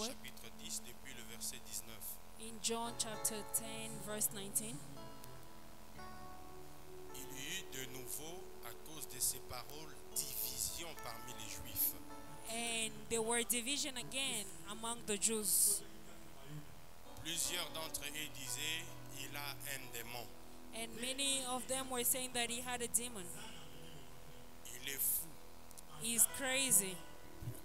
word. chapitre 10, depuis le verset 19. In John chapter 10, verse 19. Il y eut de nouveau, à cause de ces paroles, division parmi les Juifs. And there were division again among the Jews. Plusieurs d'entre eux disaient, il a un démon. And many of them were saying that he had a demon. Il est fou. He's crazy.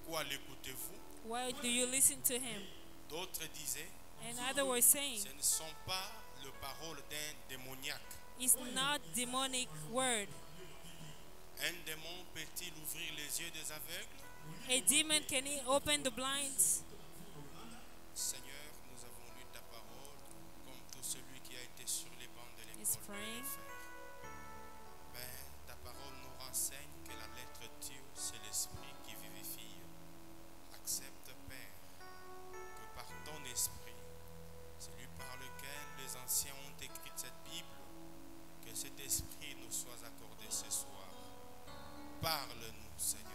Pourquoi l'écoutez-vous? Why do you listen to him? D'autres disaient, And others were saying, ce ne sont pas les paroles d'un démoniaque. it's not demonic word. Un démon peut-il ouvrir les yeux des aveugles? A demon, can he open the blinds? Seigneur, nous avons lu ta parole comme tout celui qui a été sur les bancs de He's l'école peut le praying. faire. Père, ta parole nous renseigne que la lettre tue, c'est l'esprit qui vivifie. Accepte, Père, que par ton esprit, celui par lequel les anciens ont écrit cette Bible, que cet esprit nous soit accordé ce soir. Parle-nous, Seigneur.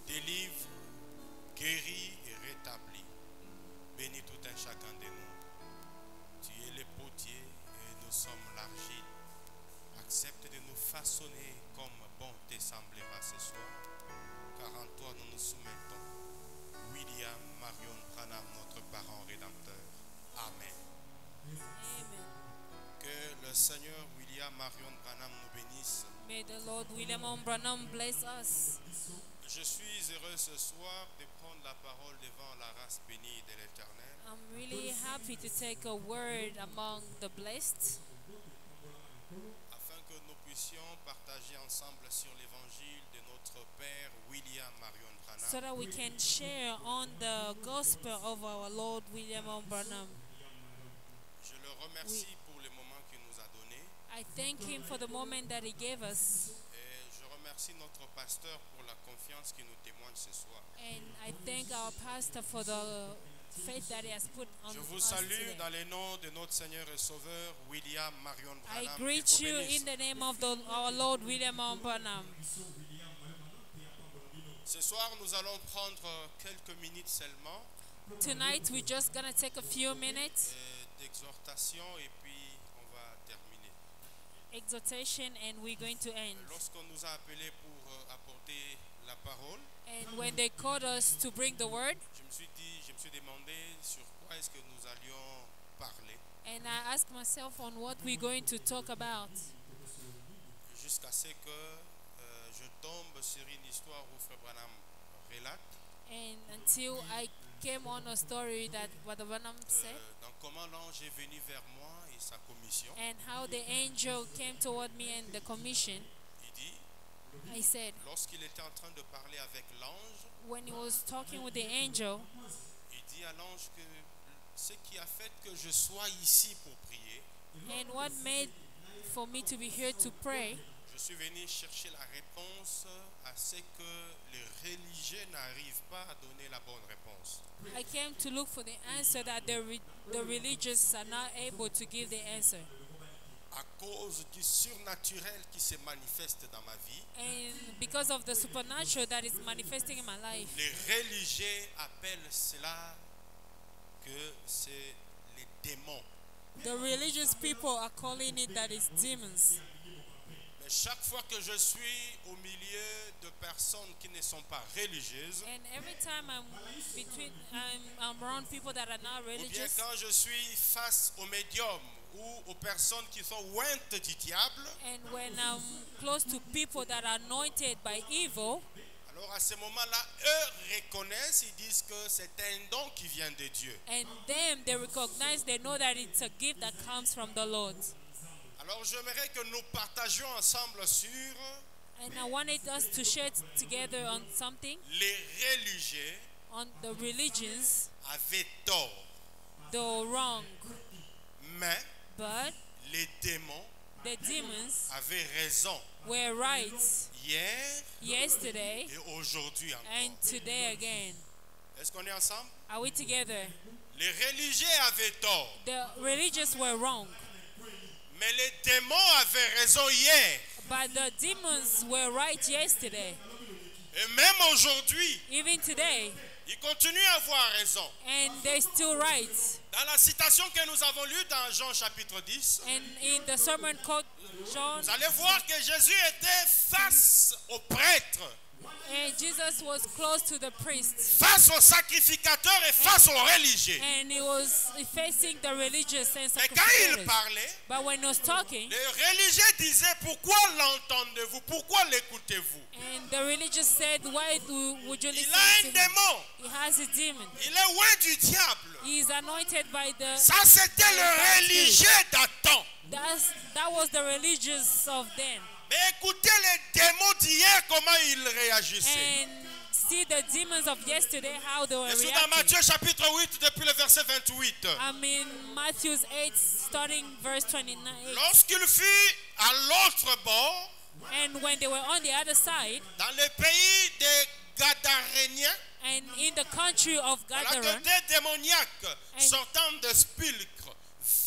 Délivre, guéris et rétablis. Bénis tout un chacun de nous. Tu es le potier et nous sommes l'argile. Accepte de nous façonner comme bon te semblera ce soir, car en toi nous nous soumettons. William Marion Branham, notre parent rédempteur. Amen. Amen. Que le Seigneur William Marion Branham nous bénisse. May the Lord William Branham bless us. Je suis heureux ce soir de prendre la parole devant la race bénie de l'Éternel. I'm really happy to take a word among the blessed, Afin que nous puissions partager ensemble sur l'évangile de notre Père William Marion Branham. so that we can share on the gospel of our Lord William Branham. Je le remercie pour le moment qu'il nous a donné. I thank him for the moment that he gave us, Et je remercie notre pasteur pour la confiance qu'il nous témoigne ce soir. and I thank our pastor for the faith that he has put on Je vous us salue today. dans le nom de notre Seigneur et Sauveur William Marion I Branham. greet Qu'il vous you bénisse. in the name of our Lord William Branham. Ce soir, nous allons prendre quelques minutes seulement Tonight we're just gonna take a few minutes d'exhortation et puis on va terminer. exhortation and we're going to end. Lorsqu'on nous a appelés pour apporter la parole, And when they called us to bring the word, je me suis demandé sur quoi est-ce que nous allions parler and I asked myself on what we're going to talk about, jusqu'à ce que je tombe sur une histoire où Frère Branham relate and until I came on a story that Brother Branham said, dans comment l'ange est venu vers moi et sa commission. and how the angel came toward me and the commission. Il dit, He said, lorsqu'il était en train de parler avec l'ange, when he was talking with the angel, il dit à l'ange que ce qui a fait que je sois ici pour prier, and what made for me to be here to pray, je suis venu chercher la réponse à ce que les religieux n'arrivent pas à donner la bonne réponse. I came to look for the answer that the religious are not able to give the answer. À cause du surnaturel qui se manifeste dans ma vie, And because of the supernatural that is manifesting in my life, les religieux appellent cela que c'est les démons. the religious people are calling it that it's demons. Mais chaque fois que je suis au milieu de personnes qui ne sont pas religieuses, And every time I'm around people that are not ou bien religious, quand je suis face aux médiums ou aux personnes qui sont ointes du diable, and when I'm close to people that are anointed by evil, alors à ce moment-là, eux reconnaissent, ils disent que c'est un don qui vient de Dieu. and them they recognize, they know that it's a gift that comes from the Lord. Alors j'aimerais que nous partagions ensemble sur And I wanted us to share together on something, les religieux on the religions, avaient tort, though wrong, mais but les démons the demons avaient raison were right hier yesterday et aujourd'hui and encore. today again. Est-ce qu'on est ensemble? Are we together? Les religieux avaient tort, The religious were wrong, mais les démons avaient raison hier. but the demons were right yesterday. Et même aujourd'hui, Even today, Ils continuent à avoir raison. and they're still right. Dans la citation que nous avons lue dans Jean chapitre 10, And in the sermon called John, vous allez voir que Jésus était face au prêtre, and Jesus was close to the priests, face aux sacrificateurs et face aux religieux. and he was facing the religious and Mais quand il sacrificators. parlait, But when he was talking, les religieux disaient, pourquoi l'entendez-vous? Pourquoi l'écoutez-vous? and the religious said, why would you Il listen a to un him? démon. He has a demon. Il est loin du diable. He is anointed by the... Ça, c'était le religieux d'antan. That was the religious of then. Mais écoutez les démons d'hier, comment ils réagissaient. And see the demons of yesterday, how they were Je suis dans reacting. Matthieu chapitre 8, depuis le verset 28. I'm in Matthew 8, starting verse 29. Lorsqu'il fut à l'autre bord, And when they were on the other side, dans le pays des Gadaréniens, and in the country of voilà que Gadara, des démoniaques sortant de Spilcre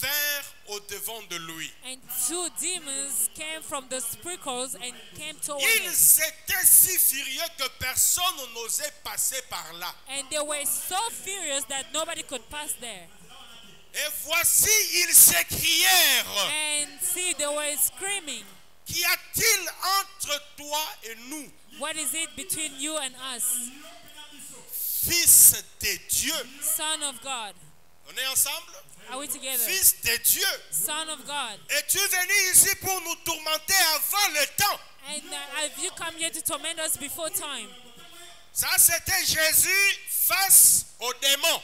vinrent au devant de lui. and two demons came from the sprinkles and came toward him. Ils étaient si furieux que personne n'osait passer par là. And they were so furious that nobody could pass there. Et voici, ils s'écrièrent, And see, they were screaming, qu'y a-t-il entre toi et nous, what is it between you and us, fils de Dieu? Son of God? On est ensemble? Are we together? Fils de Dieu. Son of God. Es-tu venu ici pour nous tourmenter avant le temps? And have you come here to torment us before time? Ça, c'était Jésus face aux démons.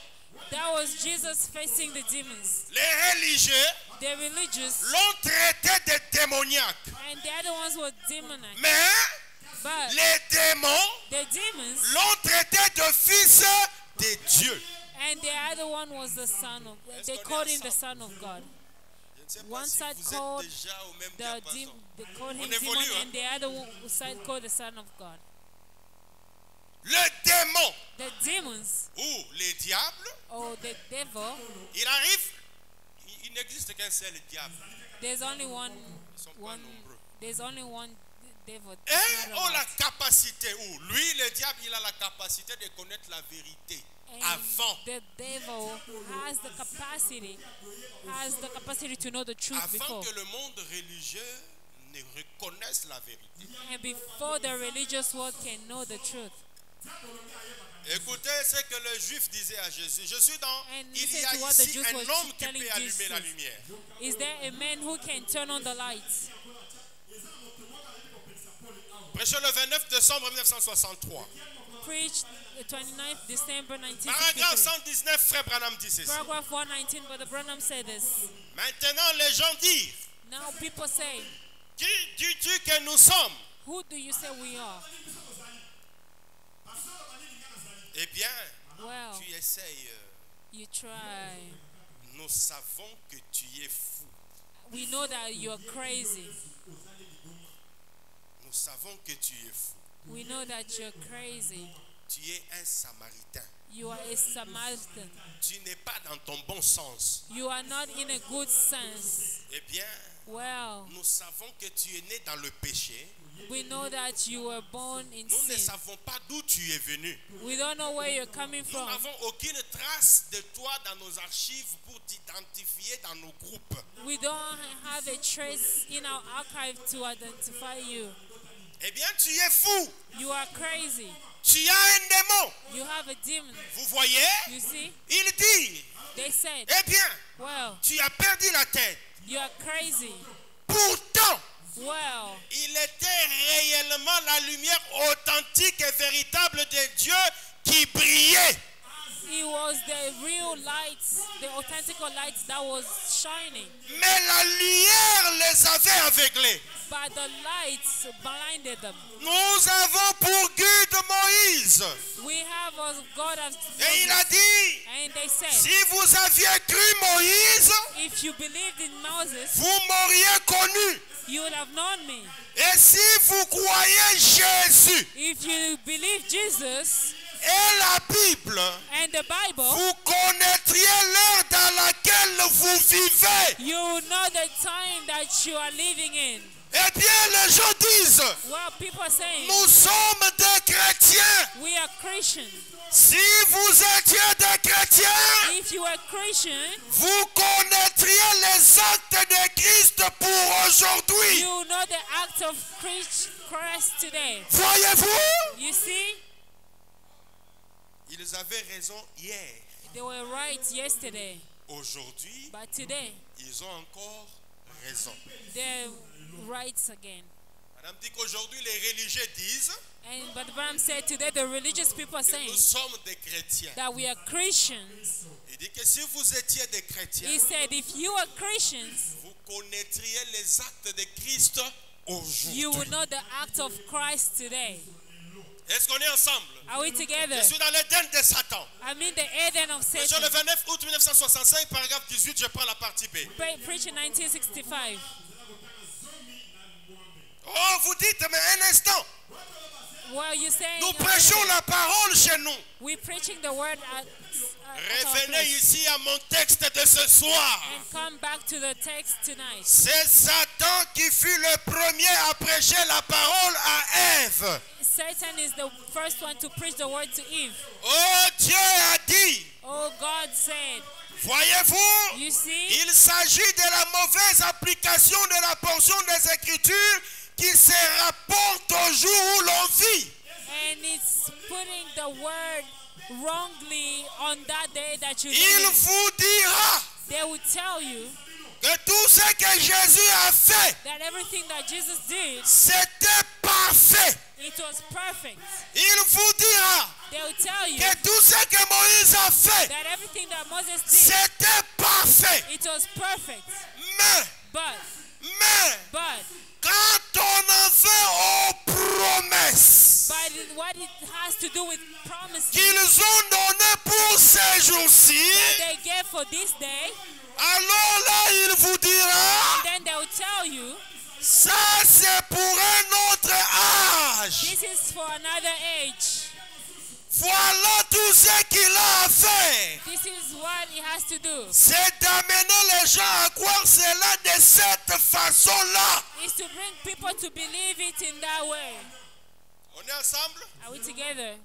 That was Jesus facing the demons. Les religieux The religious, l'ont traité de démoniaque. and the other ones were demonic. Mais But les démons the demons, l'ont traité de fils de Dieu. and the other one was the son of, they called him the Son of God. Je ne sais pas One si side vous called êtes déjà au même The diapason. they called him On évolue, demon, hein? and the other side called the Son of God. Le démon The demons, ou les diables, or the devil, il arrive, il n'existe qu'un seul diable. there's only one, Ils sont pas nombreux. there's only one devil. Et It's not a ont la lot. capacité, ou lui, le diable, il a la capacité de connaître la vérité And avant. the devil has the capacity to know the truth Avant before. que le monde religieux ne reconnaisse la vérité. And before the religious world can know the truth. Écoutez ce que le juif disait à Jésus. Je suis dans. And Il y listen a to what the ici Jews un was homme qui telling peut allumer la Jesus. lumière. Is there a man who can turn on the lights? Prêché le 29 décembre 1963. Preached the 29th December Paragraphe 1963. 119, frère Branham dit ceci. Paragraph 119, Brother Branham said this. Maintenant, les gens disent, Now people say, qui dis-tu que nous sommes? who do you say we are? Eh bien, Well, tu essayes. you try. Nous savons que tu es fou. We know that you're crazy. Nous savons que tu es fou. We know that you're crazy. Tu es un Samaritain. You are a Samaritan. Tu n'es pas dans ton bon sens. You are not in a good sense. Eh bien, Well, nous savons que tu es né dans le péché. we know that you were born in Nous ne sin. savons pas d'où tu es venu. We don't know where you're coming Nous from. n'avons aucune trace de toi dans nos archives pour t'identifier dans nos groupes. We don't have a trace in our archive to identify you. Eh bien, tu es fou. You are crazy. Tu as un démon. You have a demon. Vous voyez? You see? Il dit, They said, eh bien, well, tu as perdu la tête. you are crazy. Pourtant, Well, il était réellement la lumière authentique et véritable de Dieu qui brillait. it was the real light, the authentic light that was shining. Mais la lumière les avait aveuglés. But the light blinded them. Nous avons pour guide Moïse. We have as God has Et il a dit, and they said, si vous aviez cru Moïse, if you believed in Moses, vous m'auriez connu. you would have known me. Et si vous croyez Jésus If you believe Jesus et la Bible, and the Bible, vous connaîtriez l'heure dans laquelle lequel vous vivez. You will know the time that you are living in. Eh bien, les gens disent, Well, people are saying, nous sommes des chrétiens. we are Christians. Si vous étiez des chrétiens, If you are Christian, vous connaîtriez les actes de Christ pour aujourd'hui. you will know the act of Christ today. Voyez-vous? You see, Ils avaient raison hier. they were right yesterday, Aujourd'hui, but today ils ont encore raison. they're right again. Madame dit qu'aujourd'hui, les religieux disent But Bram said today the religious people are que saying nous sommes des chrétiens. that we are Christians. Il dit que si vous étiez des chrétiens, He said if you are Christians, vous connaîtriez les actes de Christ aujourd'hui. you will know the act of Christ today. Est-ce qu'on est ensemble? Are we together? Je suis dans l'Éden de Satan. I mean the Eden of Sur le Satan. 29 août 1965, paragraphe 18, je prends la partie B. Preaching 1965. Oh, vous dites, mais un instant, Well, you're saying nous prêchons la parole chez nous. we're preaching the word at our Revenez place. ici à mon texte de ce soir. And come back to the text tonight. C'est Satan qui fut le premier à prêcher la parole à Ève. Satan is the first one to preach the word to Eve. Oh, Dieu a dit, Oh, God said, voyez-vous, you see, il s'agit de la mauvaise application de la portion des Écritures qui se rapporte au jour où l'on vit. and it's putting the word wrongly on that day that you Il live in. vous dira They will tell you que tout ce que Jésus a fait, that everything that Jesus did, c'était parfait. it was perfect. Il vous dira They will tell you que tout ce que Moïse a fait, that everything that Moses did, c'était parfait. it was perfect. Mais But quand on en fait aux promesses what it has to do with promises qu'ils ont données pour ces jours-ci, they gave for this day, alors là, il vous dira, then they will tell you ça c'est pour un autre âge. this is for another age. Voilà tout ce qu'il a à faire. This is what it has to do. C'est d'amener les gens à croire cela de cette façon-là. Is to bring people to believe it in that way. On est ensemble? Are we together?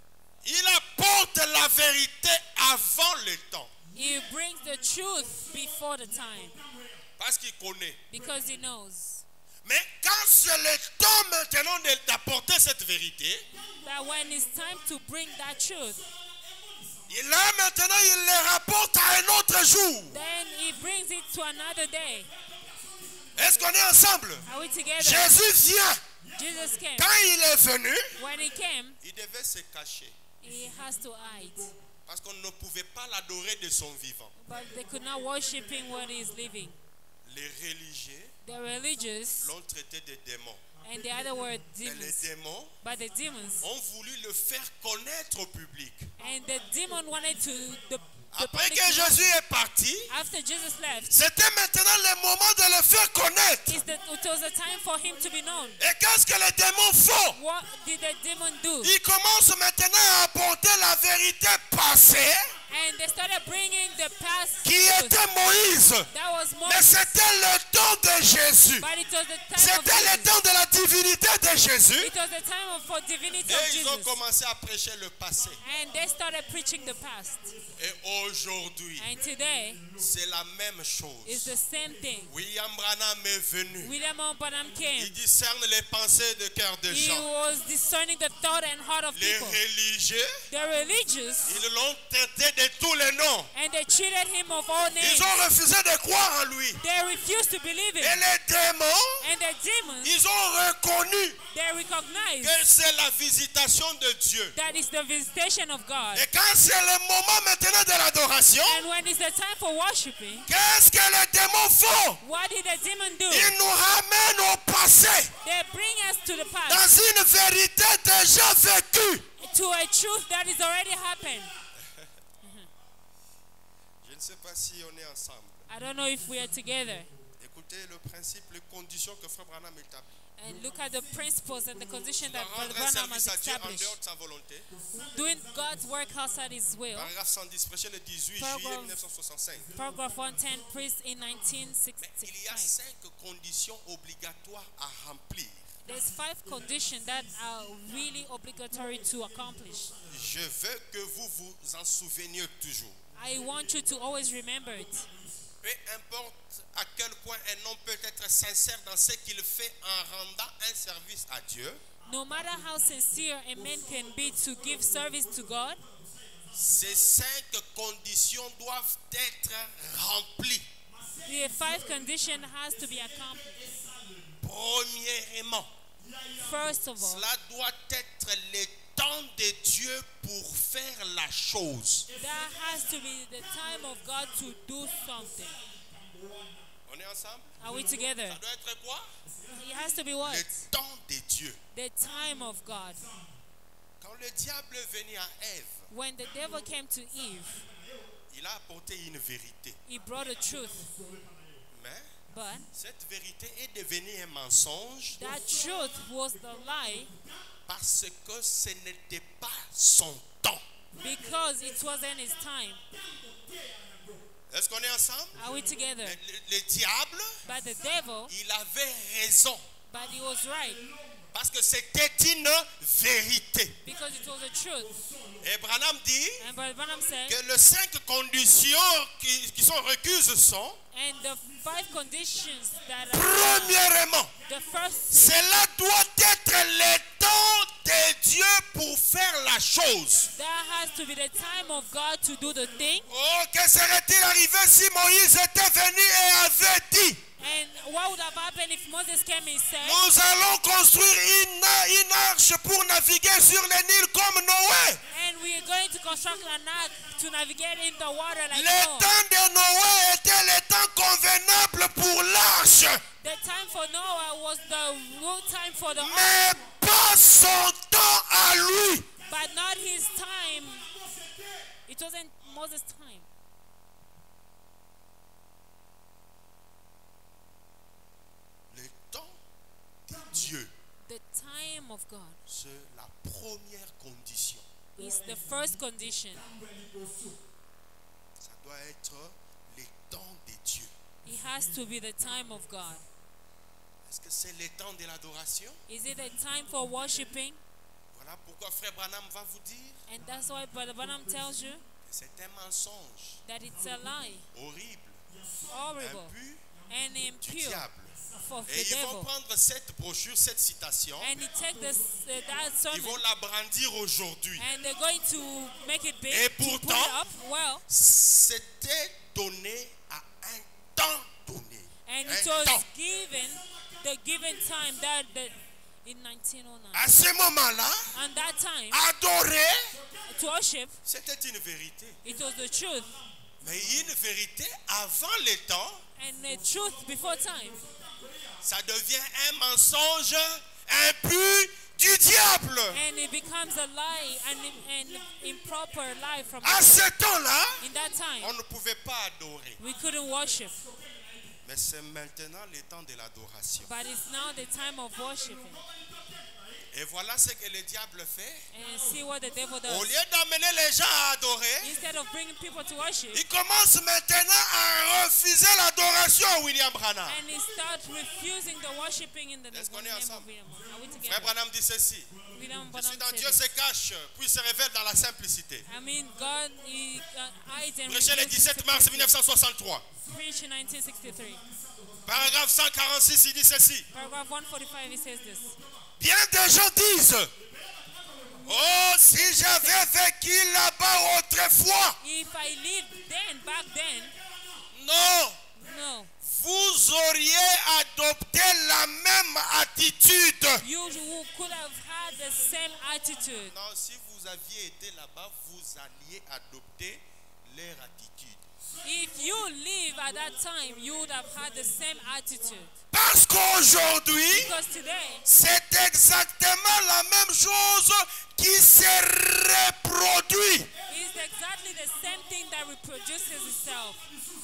Il apporte la vérité avant le temps. He brings the truth before the time Parce qu'il connaît. because he knows Mais quand c'est le temps maintenant d'apporter cette vérité, that when it's time to bring that truth, là maintenant il le rapporte à un autre jour. then he brings it to another day. Est-ce qu'on est ensemble? Are we together? Jésus vient. Jesus came. Quand il est venu, When he came, il devait se cacher. he has to hide. Parce qu'on ne pouvait pas l'adorer de son vivant. But they could not worship him when he is living. Les religieux The religious l'ont traité de démon. and the other word Mais les demons. démons But the demons ont voulu le faire connaître au public. and the demon wanted to the Après public que to know. Jésus est parti, After Jesus left, c'était maintenant le moment de le faire connaître. it was a time for him to be known. Et qu'est-ce que les démons font? What did the demon do? Ils commencent maintenant à apporter la vérité passée And they started bringing the past qui truth. était Moïse. That was Mais Moses. c'était le temps de Jésus. But it was the time of C'était le Jesus. temps de la divinité de Jésus. It was the time for divinity of Et ils ont Jesus. commencé à prêcher le passé. And they started preaching the past. Et aujourd'hui, And today, c'est la même it's chose. the same thing. William Branham est venu. William Branham Il came. discerne les pensées de cœur des He gens. was discerning the thought and heart of Les people. religieux, The religious, ils l'ont traité de tous les noms. and they cheated him of all names. Ils ont refusé de croire en lui. They refused to believe Et him. les démons, And the demons, ils ont reconnu they recognized que c'est la visitation de Dieu. that it's the visitation of God. Et quand c'est le moment maintenant de l'adoration, And when it's the time for worshiping, qu'est-ce que les démons font? what did the demon do? Ils nous ramènent au passé, They bring us to the past, dans une vérité déjà vécue. to a truth that has already happened. Je ne sais pas si on est ensemble. I don't know if we are together. Écoutez le principe, les conditions que Frère Branham établit. And look at the principles and the condition that Rendre Brother un Branham has service à Dieu en established. dehors de sa volonté. Doing God's work outside His will. Paragraphe 110, prêché le 18 juillet 1965. Paragraph 110, preached in Mais il y a 1965. 5 conditions obligatoires à remplir. There's 5 conditions that are really obligatory to accomplish. Je veux que vous vous en souveniez toujours. I want you to always remember it. Peu importe à quel point un homme peut être sincère dans ce qu'il fait en rendant un service à Dieu, No matter how sincere a man can be to give service to God, ces 5 conditions doivent être remplies. the 5 condition has to be accomplished. Premièrement, First of all, cela doit être le temps de Dieu pour faire la chose. that has to be the time of God to do something. On est ensemble? Are we together? Ça doit être quoi? It has to be what? Le temps de Dieu. The time of God. Quand le diable est venu à Ève, When the devil came to Eve, il a apporté une vérité. he brought a truth. Mais But cette vérité est devenue un mensonge that truth was the lie parce que ce n'était pas son temps. because it wasn't his time. Est-ce qu'on est ensemble? Are we together? Le diable, But the devil, il avait raison but he was right parce que c'était une vérité. because it was a truth. Et Branham dit And Brother Branham said, que les 5 conditions qui sont requises sont, and the 5 conditions that are premièrement, the first thing, cela doit être le temps de Dieu pour faire la chose. that has to be the time of God to do the thing. Oh, que serait-il arrivé si Moïse était venu et avait dit, And what would have happened if Moses came and said, nous allons construire une arche pour naviguer sur le Nil comme Noé. and we are going to construct an ark to navigate in the water like Le Noah. temps de Noé était le temps convenable pour l'arche, The time for Noah was the good time for the ark, mais pas son temps à lui. but not his time. It wasn't Moses' time. Le temps de Dieu, The time of God c'est la première condition. is the first condition. Ça doit être le temps de Dieu. It has to be the time of God. Est-ce que c'est le temps de l'adoration? Is it a time for worshiping? Voilà pourquoi Frère Branham va vous dire And that's why Brother Branham tells you que c'est un mensonge that it's a lie, horrible, horrible, impur and du impure diable. of Et the ils vont devil. prendre cette brochure, cette citation, And he take this that ils sermon vont la brandir aujourd'hui. and they're going to make it big, Et to put it pourtant, up. Well, c'était donné à un temps donné. and Un it was temps. given the given time that in 1909. À ce moment-là, And that time adorer, to worship, c'était une vérité. it was the truth, Mais une vérité avant le temps, and the truth before time. ça devient un mensonge impur du diable. And it becomes a lie, an improper lie from À ce temps-là, in that time. on ne pouvait pas adorer. We couldn't worship, Mais c'est maintenant le temps de l'adoration. but it's now the time of worshiping. Et voilà ce que le diable fait. And see what the devil Au does. lieu d'amener les gens à adorer, Instead of bringing people to worship, il commence maintenant à refuser l'adoration à William Branham. and he starts refusing the worshiping in the name Est-ce qu'on est of ensemble? William. Are we Frère together? Branham dit ceci. William Je Branham suis dans said Dieu this. se cache, puis se révèle dans la simplicité. I mean, God he, hides and Prêché le reveals 17 mars himself. 1963. Preached in 1963. Paragraphe 146, il dit ceci. Paragraph 145, he says this. Bien des gens disent, oh, si j'avais vécu là-bas autrefois. If I lived then, back then, Non, no, vous auriez adopté la même attitude. you could have had the same attitude. Non, si vous aviez été là-bas, vous alliez adopter leur attitude. If you live at that time, you would have had the same attitude. Parce qu'aujourd'hui, Because today, c'est exactement la même chose qui se reproduit. it's exactly the same thing that reproduces itself.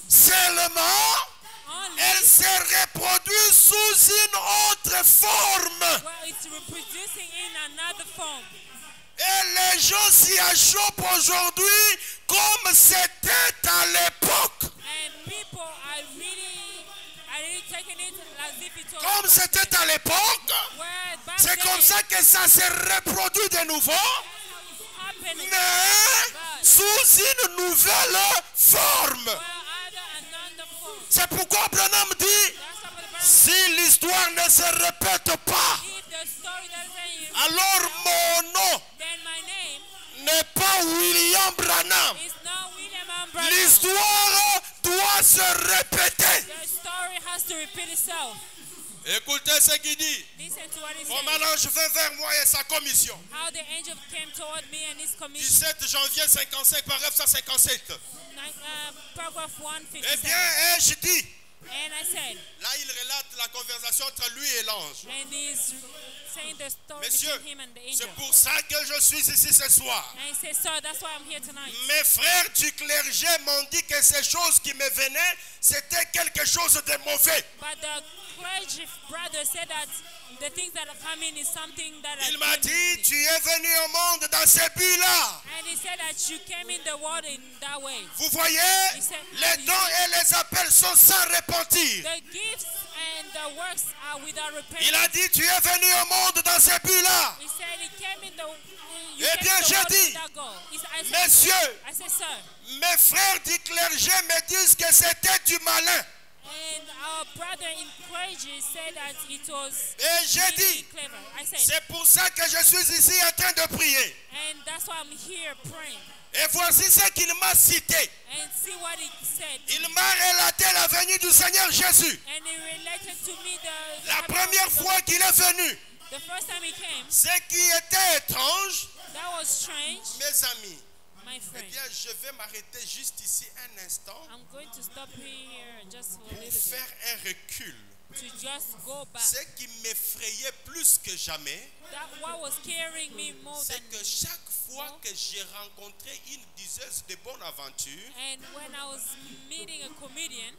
Seulement, Only elle se reproduit sous une autre forme. well, it's reproducing in another form. Et les gens s'y achoppent aujourd'hui comme c'était à l'époque. And people are really taking it as if it was Comme back c'était then. à l'époque, Where back c'est then, comme ça que ça se reproduit de nouveau, happening. mais sous une nouvelle forme. Well, other another form. C'est pourquoi Branham dit, That's what the Bible says. si l'histoire ne se répète pas, If the story doesn't, alors mon nom then my name n'est pas William Branham. is not William M. Branham. L'histoire doit se répéter. The story has to repeat itself. Écoutez ce qu'il dit. Listen to what he Mon says. mélange vint vers moi et sa commission. How the angel came toward me and his commission. 17 janvier 55, paragraphe 157. Paragraph Eh 157. bien, ai-je dit. And I said, Là, il relate la conversation entre lui et l'ange. and he's saying the story Messieurs, between him and the c'est angel. pour ça que je suis ici ce soir. And he says, sir, that's why I'm here tonight. Mes frères du clergé m'ont dit que ces choses qui me venaient, c'était quelque chose de mauvais. But the clergy brother said that the things that are coming is something that Il are m'a dit, tu es venu au monde dans ce but-là. And he said that you came in the world in that way. Vous voyez, les dons et les appels sont sans repentir. The gifts and the works are without repentance. Il a dit, tu es venu au monde dans ce but-là. He said he came in the you Eh came bien, in the j'ai world dit, with that goal. Messieurs, I said, sir, mes frères du clergé me disent que c'était du malin. and our brother in clergy said that it was Et j'ai really dit, clever. I said, c'est pour ça que je suis ici en train de prier. and that's why I'm here praying. Et voici ce qu'il m'a cité. And see what he said. Il m'a relaté la venue du Seigneur Jésus. And he related to me the La première fois qu'il est venu, the first time he came. ce qui était étrange, That was strange, mes amis. my Eh friend. bien, je vais m'arrêter juste ici un instant I'm going to stop here just for a pour little bit. faire un recul. To just go back. Ce qui m'effrayait plus que jamais, That what was carrying me more c'est than que chaque fois que j'ai rencontré une diseuse de bonne aventure, and when I was meeting a comedian,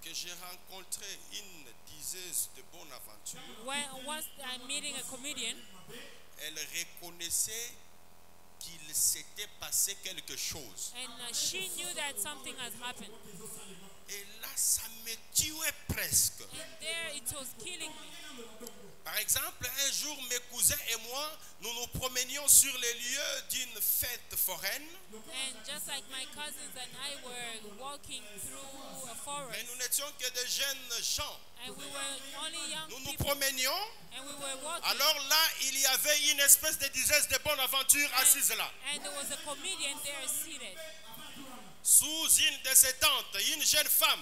que j'ai rencontré une diseuse de bonne aventure, once I'm meeting a comedian, elle reconnaissait qu'il s'était passé quelque chose. and she knew that something had happened. Et là, ça me tuait presque. And there it was killing me. Par exemple, un jour, mes cousins et moi, nous nous promenions sur les lieux d'une fête foraine. And just like my cousins and I were walking through a Mais forest, nous n'étions que des jeunes gens. and we were only young Nous nous people, promenions. and we were walking. Alors là, il y avait une espèce de diseuse de bonne aventure assise là. And there was a comedian there seated Sous une de ses tentes, une jeune femme.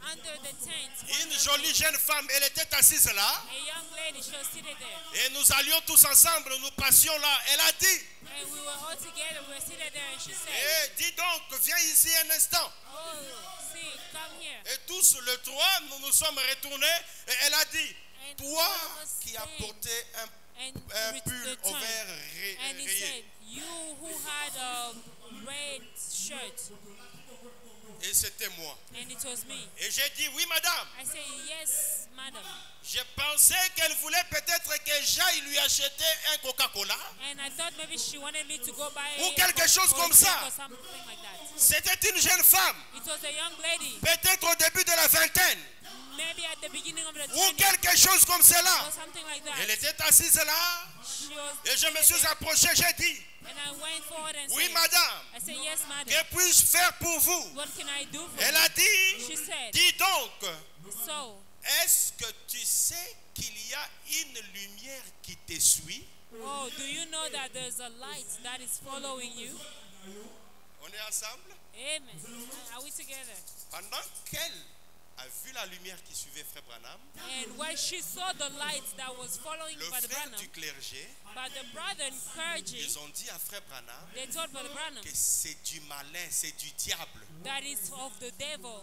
under the tent. Une jolie jeune femme, elle était assise là. A young lady, she was seated there. Et nous allions tous ensemble, nous passions là. Elle a dit, And we were all together, we were seated there, and she said, eh, dis donc, viens ici un instant. oh, see, come here. Et tous les trois, nous nous sommes retournés. Et elle a dit, And toi all of us qui as stand. porté And un with pull the au tongue. vert And he rayé. said, you who had a red shirt. Et c'était moi. And it was me. Et j'ai dit, oui madame. I said, yes, madam. Je pensais qu'elle voulait peut-être que j'aille lui acheter un Coca-Cola. And I thought maybe she wanted me to go buy Ou quelque chose comme ça. or something like that. C'était une jeune femme, It was a young lady, peut-être au début de la vingtaine. maybe at the beginning of the Ou 20s quelque chose comme cela. or something like Elle that. était assise là. She was Et je me seated suis there, approché, j'ai dit, and I went forward and oui said, madame, I said, yes, madam. que puis-je faire pour vous? What can I do for Elle you? a dit, She said, dis donc, so, est-ce que tu sais qu'il y a une lumière qui te suit? oh, do you know that there's a light that is following you? On est ensemble? Amen. Are we together? Pendant qu'elle a vu la lumière qui suivait Frère Branham, And when she saw the light that was following le Brother frère Branham, du clergé, but the brother in clergy, ils ont dit à Frère Branham they told Brother Branham que c'est du malin, c'est du diable. that is of the devil.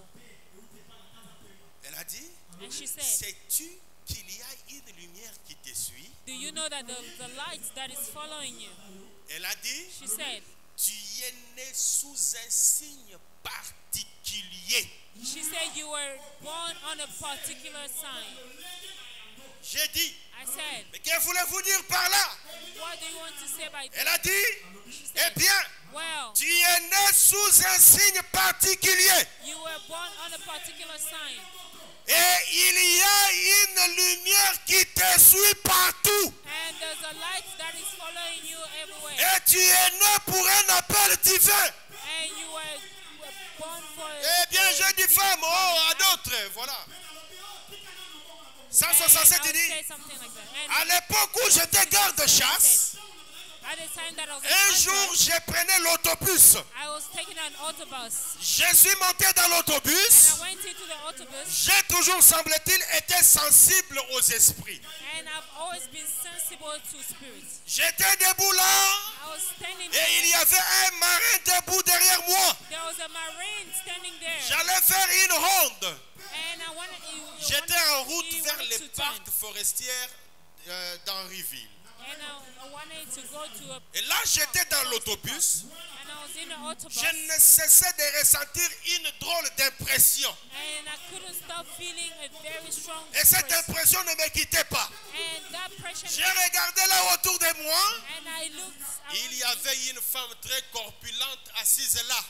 Elle a dit, And she said, sais-tu qu'il y a une lumière qui te suit? do you know that the light that is following you? Elle a dit, She said, tu es né sous un signe particulier. She said you were born on a particular sign. J'ai dit, I said, mais que voulez-vous dire par là? what do you want to say by Elle a dit, She eh said, bien, well, tu es né sous un signe particulier. you were born on a particular sign. Et il y a une lumière qui te suit partout. And there's a light that is following you everywhere. Et tu es né pour un appel divin. And you were born for Eh bien, je dis femme, oh, à d'autres, voilà. 167, il dit, something like that. à l'époque où j'étais garde-chasse, At the time that I was un jour, je prenais l'autobus. I was taking an autobus. Je suis monté dans And l'autobus. I went into the autobus. J'ai toujours, semble-t-il, été sensible aux esprits. And I've always been sensible to spirits. J'étais debout là. I was standing Et il y there. avait un marin debout derrière moi. There was a marine standing there. J'allais faire une ronde. And I wanted J'étais en route he vers wanted les to turn. parcs forestières d'Henryville. And I wanted to go to a Et là, j'étais dans l'autobus. and I was in the autobus. Je ne cessais de ressentir une drôle d'impression. And I couldn't stop feeling a very strong Et cette press. impression ne me quittait pas. And that pressure J'ai regardé là autour de moi. and I looked Il y avait une femme très corpulente assise là,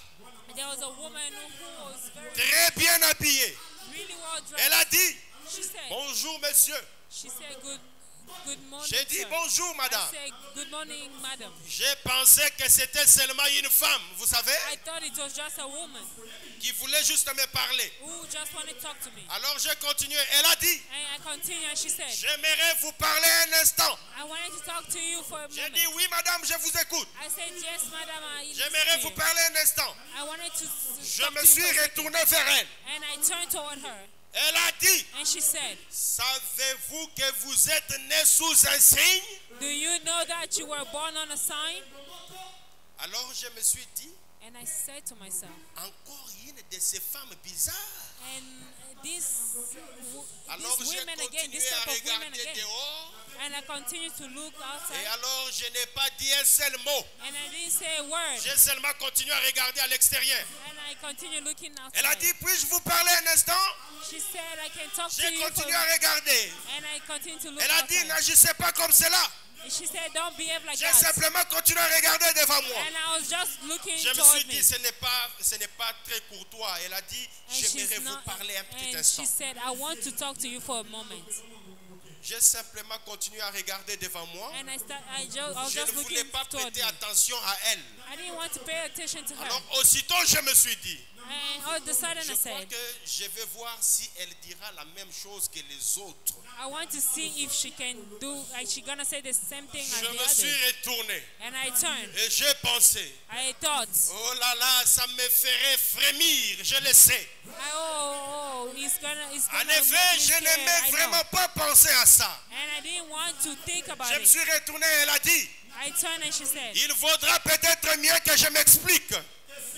there was a woman who was very très bien habillée. really well dressed. Elle a dit, She said bonjour monsieur. she said good morning. J'ai dit, sir. bonjour I madame. said good morning, madam. J'ai pensé que c'était seulement une femme, vous savez, I thought it was just a woman qui voulait juste me parler. who just wanted to talk to me. Alors j'ai continué. Elle a dit, And I continued and she said, j'aimerais vous parler un instant. I wanted to talk to you for a J'ai moment. dit, oui madame, je vous écoute. I said, yes, madam, I listen J'aimerais to vous you. parler un instant. I wanted to Je talk me to you suis for a second. retourné vers elle. And I turned toward her Elle a dit, and she said, savez-vous que vous êtes né sous un signe? do you know that you were born on a sign? Alors je me suis dit, And I said to myself, encore une de ces femmes bizarres. and these Alors j'ai women again, continué this à type of women regarder again. dehors. And I continued to look Et outside alors je n'ai pas dit un seul mot. and I didn't say a word. J'ai seulement continué à regarder à l'extérieur. And I continued looking outside. Elle a dit, puis-je vous parler un instant? She said, I can talk to J'ai you for continué à regarder. And I continued to look Elle a dit, outside. n'agissez pas comme cela. And she said, don't behave like J'ai that. simplement continué à regarder devant moi. And I was just looking Je me toward suis me. dit, ce n'est pas très courtois. Elle a dit, And j'aimerais she's vous not, parler un petit and instant. she said, I want to talk to you for a moment. J'ai simplement continué à regarder devant moi. And I was Je ne just voulais looking pas toward prêter me. attention à elle. I didn't want to pay attention to her. Alors aussitôt, je me suis dit, And all of a sudden je I crois said, que je vais voir si elle dira la même chose que les autres. I want to see if she can do, like she gonna say the same thing as Je the me suis others. retourné And I turned. et j'ai pensé, I thought, oh là là, ça me ferait frémir, je le sais. it's gonna En make effet, me je scared, n'aimais I know. vraiment pas penser à ça. And I didn't want to think about Je me it. suis retourné, elle a dit, I turned and she said, il vaudra peut-être mieux que je m'explique.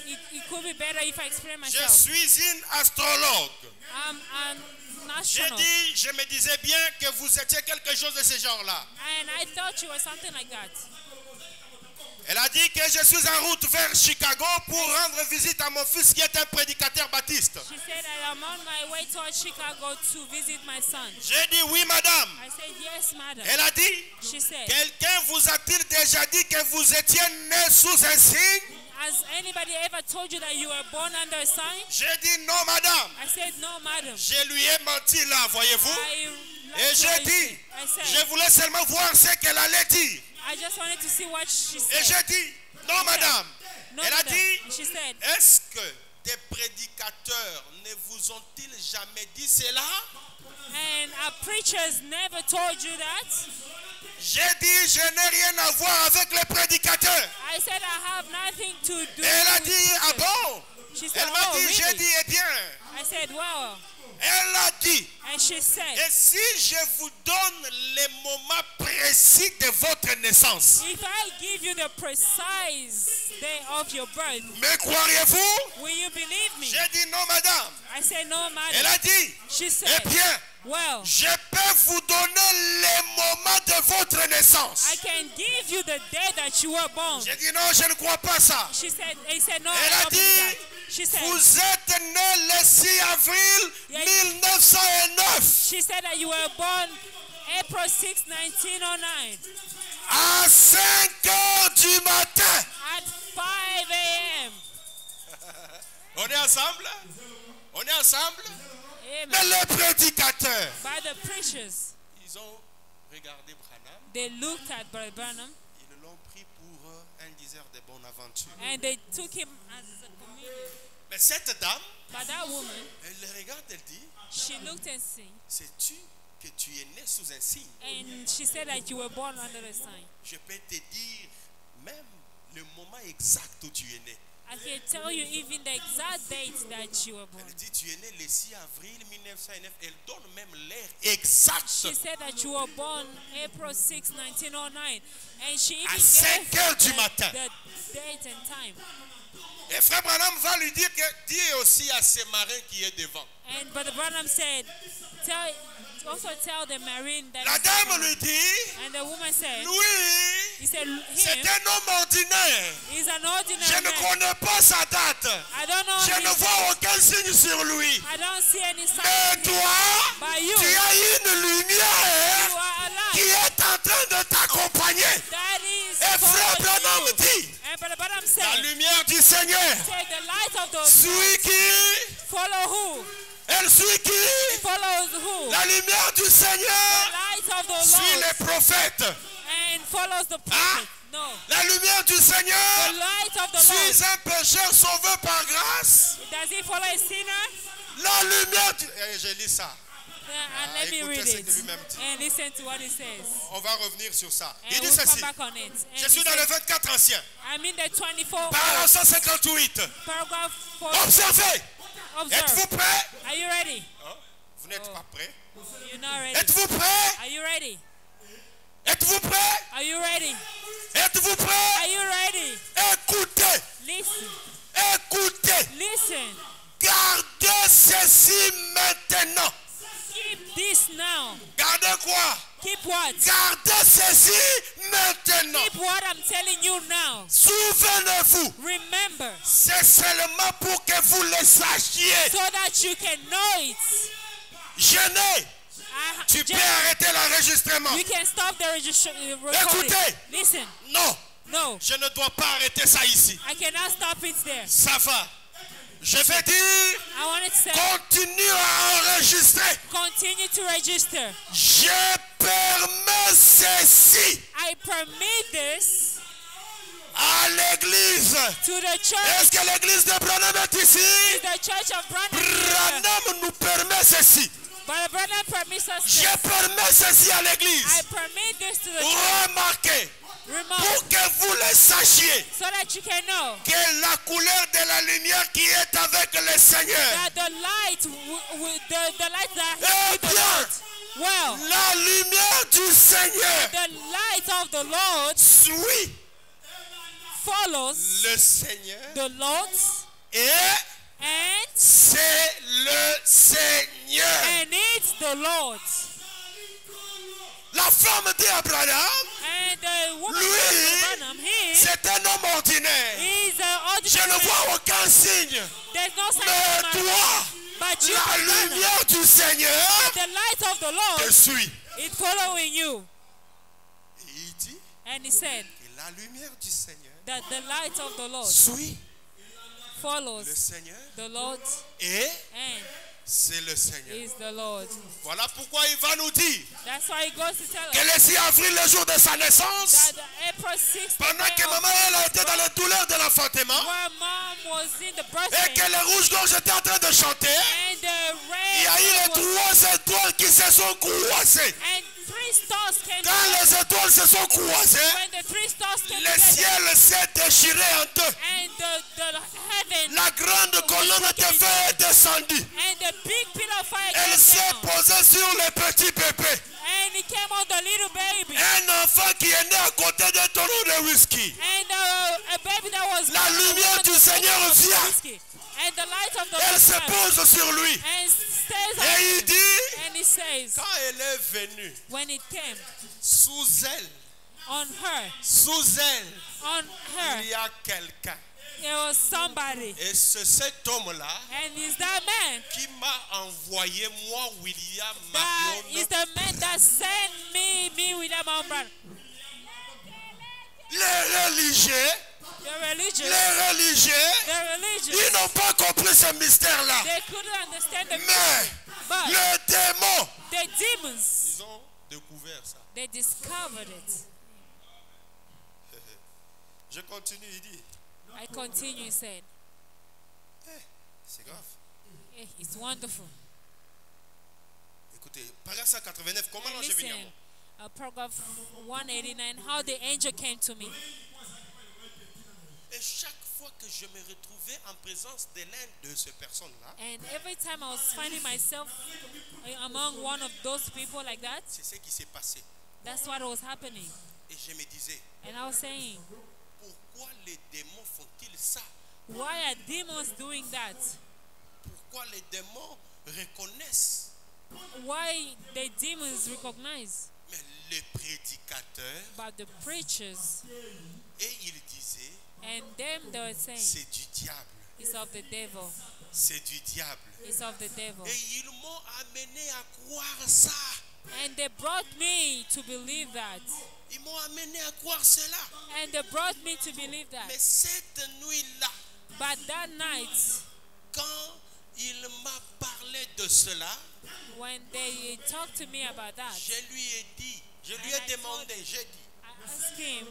it could be better if I explain Je myself. suis une astrologue. I'm an J'ai astronaut. dit, je me disais bien que vous étiez quelque chose de ce genre-là. And I thought you were something like that. Elle a dit que je suis en route vers Chicago pour rendre visite à mon fils qui est un prédicateur baptiste. She said I am on my way towards Chicago to visit my son. J'ai dit oui madame. I said, yes, madam. Elle a dit, She said, quelqu'un vous a-t-il déjà dit que vous étiez né sous un signe? has anybody ever told you that you were born under a sign? J'ai dit non madame. I said, no, madam. Je lui ai menti là, voyez-vous. Et j'ai dit, I said, je voulais seulement voir ce qu'elle allait dire. I just wanted to see what she Et said. j'ai dit, non madame. No, Elle a madam. dit, She said, est-ce que des prédicateurs ne vous ont-ils jamais dit cela? and our preachers never told you that? J'ai dit, je n'ai rien à voir avec les prédicateurs. I said, I have nothing to do Et elle a with dit, ah preachers. bon? She said, Elle m'a oh, dit, j'ai really? dit, eh bien. I said, well, Elle a dit, and she said, et si je vous donne les moments précis de votre naissance, if I give you the precise day of your birth, me croiriez-vous? will you believe me? J'ai dit, non madame. I said, no, Elle madam. a dit, She eh said, bien, well, je peux vous donner les moment de votre naissance. I can give you the day that you were born. J'ai dit non, je ne crois pas ça. He said, no, Elle I a don't believe dit, that. She said, vous êtes né le 6 avril Yeah. 1909 she said that you were born April 6, 1909 à 5 heures du matin. at 5 a.m. On est ensemble? On est ensemble? Amen. Mais les prédicateurs, By the preachers, ils ont regardé Branham, they looked at Brother Branham ils l'ont pris pour un diseur de bonne aventure. and they took him as a comedian. Mais cette dame, But that woman, elle le regarde, elle dit, she looked and see, sais-tu que tu es né sous un signe? and she said that you were born under the sign. Je peux te dire même le moment exact où tu es né. I can tell you even the exact date that you were born. Elle dit, tu es né le 6 avril 1909. Elle donne même l'heure exacte. She said that you were born April 6, 1909. And she even À 5 heures du gave matin. the date and time. Et Frère Branham va lui dire que dis aussi à ces marins qui est devant. And Brother Branham said, also tell the marine that. La dame lui dit, And the woman said, lui, he said, c'est him un homme ordinaire. is an Je ordinary ne man. connais pas sa date. I don't know Je ne his vois aucun signe sur lui. I don't see any sign Mais of him. toi, But you, tu as une you lumière are qui alive. est en train de t'accompagner. That is Et Frère for Branham you. dit, And Brother Branham la said, lumière du Seigneur the light of the suit qui? follow who? Elle suit qui? Follows who? La lumière du The Seigneur light of the suit Lord les prophètes. and follows the prophet. Ah? No. La lumière du The Seigneur light of the Lord. suit un pécheur sauvé par grâce. Does he follow a sinner? La lumière du... Je lis ça. And let me écoutez read ce it que lui-même dit. and listen to what he says. On va revenir sur ça. And Il dit we'll come ceci. back on it. And Je he suis dans says, le 24 ancien. I'm in the 24 Par 158. paragraph 4. Observez. Observe. Êtes-vous prêts? Are you ready? Vous n'êtes pas prêts? You're not ready. Êtes-vous prêts? Are you ready? Êtes-vous prêts? Are you ready? Êtes-vous prêts? Are you ready? Écoutez. Listen. Écoutez. Listen. Gardez ceci maintenant. Keep this now. Gardez quoi? Keep what? Gardez ceci maintenant. Keep what I'm telling you now. Souvenez-vous. Remember, C'est seulement pour que vous le sachiez. so that you can know it. Gêné. Tu peux arrêter l'enregistrement. You can stop the recording. Écoutez. Listen. Non. No. Je ne dois pas arrêter ça ici. I cannot stop it there. Ça va. Je vais dire, I wanted to say, continue à enregistrer. continue to register. Je permets ceci I permit this à l'église. to the church. Est-ce que l'église de Branham est ici? Is the church of Branham here? Branham nous permet ceci. But Branham permits us Je this. permets ceci à I l'église. permit this to the church. Remarquez, Remark, pour que vous le sachiez, so that you can know que la couleur de la lumière qui est avec le Seigneur, that the light, the light that eh with the bien, Lord, well, la lumière du Seigneur the light of the Lord suit follows le Seigneur the Lord, et and c'est le Seigneur. it's the Lord. La femme dit à Branham, And the woman lui, of Branham, c'est un homme ordinaire. he's an Je ne ordinary man. vois aucun signe. There's no sign Mais of man. toi, But you, la Branham, lumière du Seigneur the light of the te Lord suit. is following you. Et il dit And he said que la lumière du Seigneur that the light of the Lord suit le follows Seigneur the Lord, et and c'est le Seigneur. is the Lord. Voilà pourquoi il va nous dire That's why he goes to tell que us le 6 avril, le jour de sa naissance, that the April 6th, pendant que maman elle a été dans les douleurs de l'enfantement where mom was in the birth et que les rouges-gorges étaient en train de chanter, and the il y a eu les red trois étoiles qui se sont croisées. and three stars came Quand together. les étoiles se sont croisées, When the three stars came le together ciel s'est déchiré en deux. and the heaven La grande colonne de feu est descendue. and the big pillar of fire Elle came s'est down, posée sur le petit bébé. and it came on the little baby, Un enfant qui est né à côté d'un tonneau de whisky. and a baby that was La lumière du Seigneur vient. whiskey. And the light of the Elle Lord se came pose sur lui. and stays on Et il him. dit, And he says, quand elle est venue, when it came sous elle, on her, il y a quelqu'un. there was somebody. Et c'est cet homme-là And is that man. qui m'a envoyé, moi, William That Marion, is the man that sent me William Brown. les religieux, The religious, ils n'ont pas compris ce mystère-là. they couldn't understand the Mais mystery. But le démon, the demons, ils ont découvert ça. they discovered it. Je continue, il dit, I continue, he said, c'est grave. hey, it's wonderful. Écoutez, paragraphe 189, comment l'ange est venu à moi? Listen, paragraph 189, how the angel came to me. Et chaque fois que je me retrouvais en présence de l'un de ces personnes-là, And every time I was finding myself among one of those people like that, c'est ce qui s'est passé. that's what was happening. Et je me disais, And I was saying, pourquoi les démons font-ils ça? why are demons doing that? Pourquoi les démons reconnaissent? Why the demons recognize? Mais les prédicateurs, But the preachers et ils disaient, and them, they were saying, c'est du diable, it's of the devil. c'est du diable. It's of the devil. Et ils m'ont amené à croire ça. And they brought me to believe that. Ils m'ont amené à croire cela. And they brought me to believe that. Mais cette nuit-là, But that night, quand il m'a parlé de cela, when they talked to me about that, je lui ai dit, je lui And ai I demandé, j'ai dit, I asked him,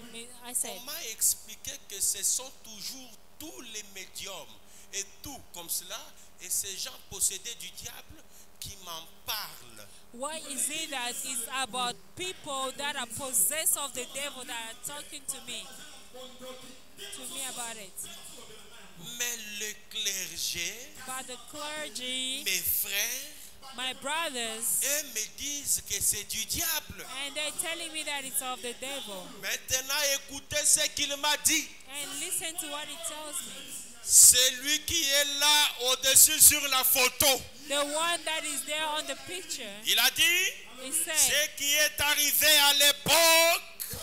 I said, on m'a expliqué que ce sont toujours tous les médiums et tout comme cela, et ces gens possédés du diable qui m'en parlent. why is it that it's about people that are possessed of the devil that are talking to me about it? Mais le clergé, But the clergy, mes frères, my brothers, eux me disent que c'est du diable. and they're telling me that it's of the devil. Maintenant, écoutez ce qu'il m'a dit. And listen to what he tells me. C'est lui qui est là au-dessus sur la photo. The one that is there on the picture, Il a dit, he said, ce qui est arrivé à l'époque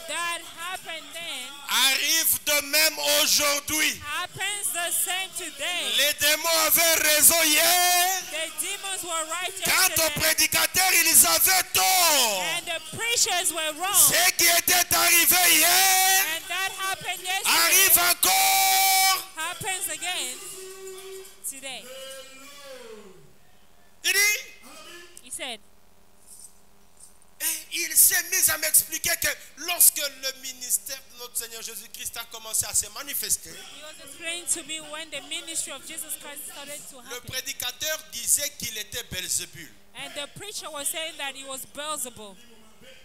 that happened then, arrive de même aujourd'hui. happens the same today. Les démons avaient raison hier. The demons were right Quant aux yesterday, prédicateurs, ils avaient tort. and the preachers were wrong. Ce qui était arrivé hier And that happened arrive yesterday, encore. happens again today. Il dit, He said, et il s'est mis à m'expliquer que lorsque le ministère de notre Seigneur Jésus-Christ a commencé à se manifester, he was explaining to me when the ministry of Jesus Christ started to le happen. prédicateur disait qu'il était Belzébul, And the preacher was saying that he was Beelzebub,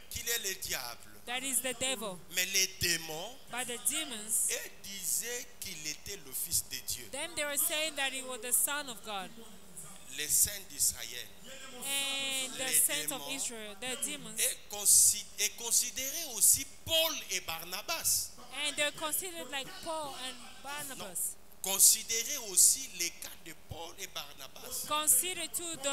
qu'il est le diable. that is the devil. Mais les démons, But the demons, eux disaient qu'il était le Fils de Dieu, them they were saying that he was the Son of God. les saints d'Israël. And the Les saints of démons. Israel, the demons, Et considérait aussi Paul et Barnabas. and they're considered like Paul and Barnabas. Considérait aussi les cas de Paul et Barnabas. Consider too the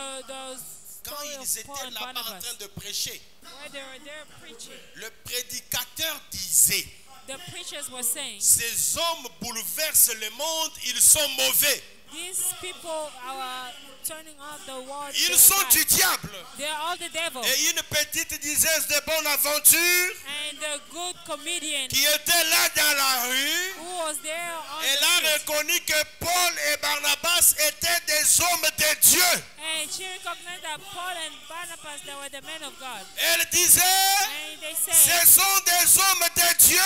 Quand story ils of Paul étaient and là-bas en Barnabas, train de prêcher, where they were there preaching. le prédicateur disait, The preachers were saying, ces hommes bouleversent le monde, ils sont mauvais. these people are turning off the world. Ils sont du diable. They're all the devil. Et une petite dizaine de bonnes aventures And the good comedian qui était là dans la rue, who was there on elle the a street, reconnu que Paul et Barnabas étaient des hommes de Dieu. and she recognized that Paul and Barnabas, they were the men of God. Elle disait, And they said, ce sont des hommes de Dieu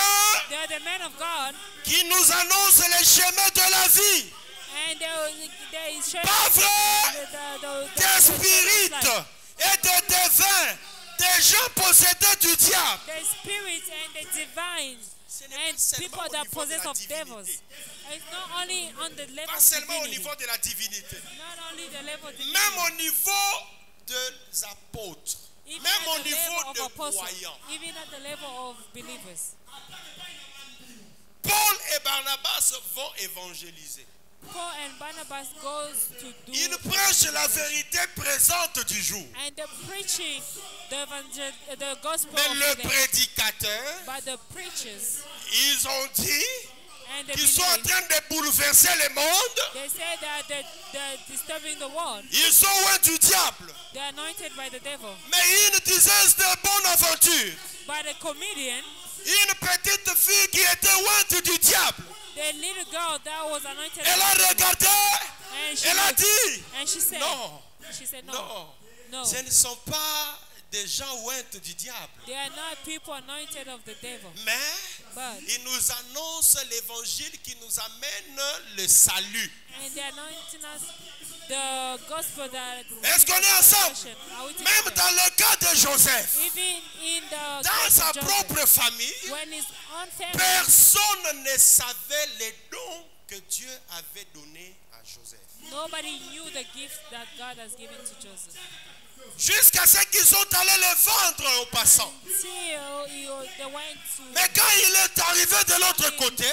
they're the men of God. qui nous annoncent les chemins de la vie. And they showed Pas vrai? Des the spirites et des devins, des gens possédés du diable. the spirit and the divine Ce n'est and pas seulement people au that niveau de possess la of devils. divinité. It's not only on the level Pas of seulement au divinity, niveau de la divinité. not only the level of Même divinity, au niveau des apôtres. even Même au at the level niveau of des apostles, croyants. even at the level of believers. Paul et Barnabas vont évangéliser. Paul and Barnabas goes to do Ils prêchent la vérité présente du jour. and they're preaching the gospel Mais of le today. prédicateur, But the preachers ils ont dit and the qu'ils sont en believers, train de bouleverser le monde. they say that they're disturbing the world. Ils sont loin du diable. They're anointed by the devil. Mais une dizaine de bonne aventure. But a comedian, Une petite fille qui était loin du diable. the little girl that was anointed, Elle a by the devil, regardé. and she Elle a looked, dit, and she said, non, no, non, no. ce ne sont pas des gens loin du diable. They are not people anointed of the devil. Mais But ils nous annoncent l'évangile qui nous amène le salut. and they're anointing us the gospel that Est-ce qu'on est ensemble? Are we Même together? dans le cas de Joseph, Even in the dans case sa of Joseph, propre famille, when his own family, personne ne savait les dons que Dieu avait donnés à Joseph. nobody knew the gift that God has given to Joseph. Jusqu'à ce qu'ils sont allés les vendre aux passants. Until they went to Mais quand il est arrivé de l'autre côté,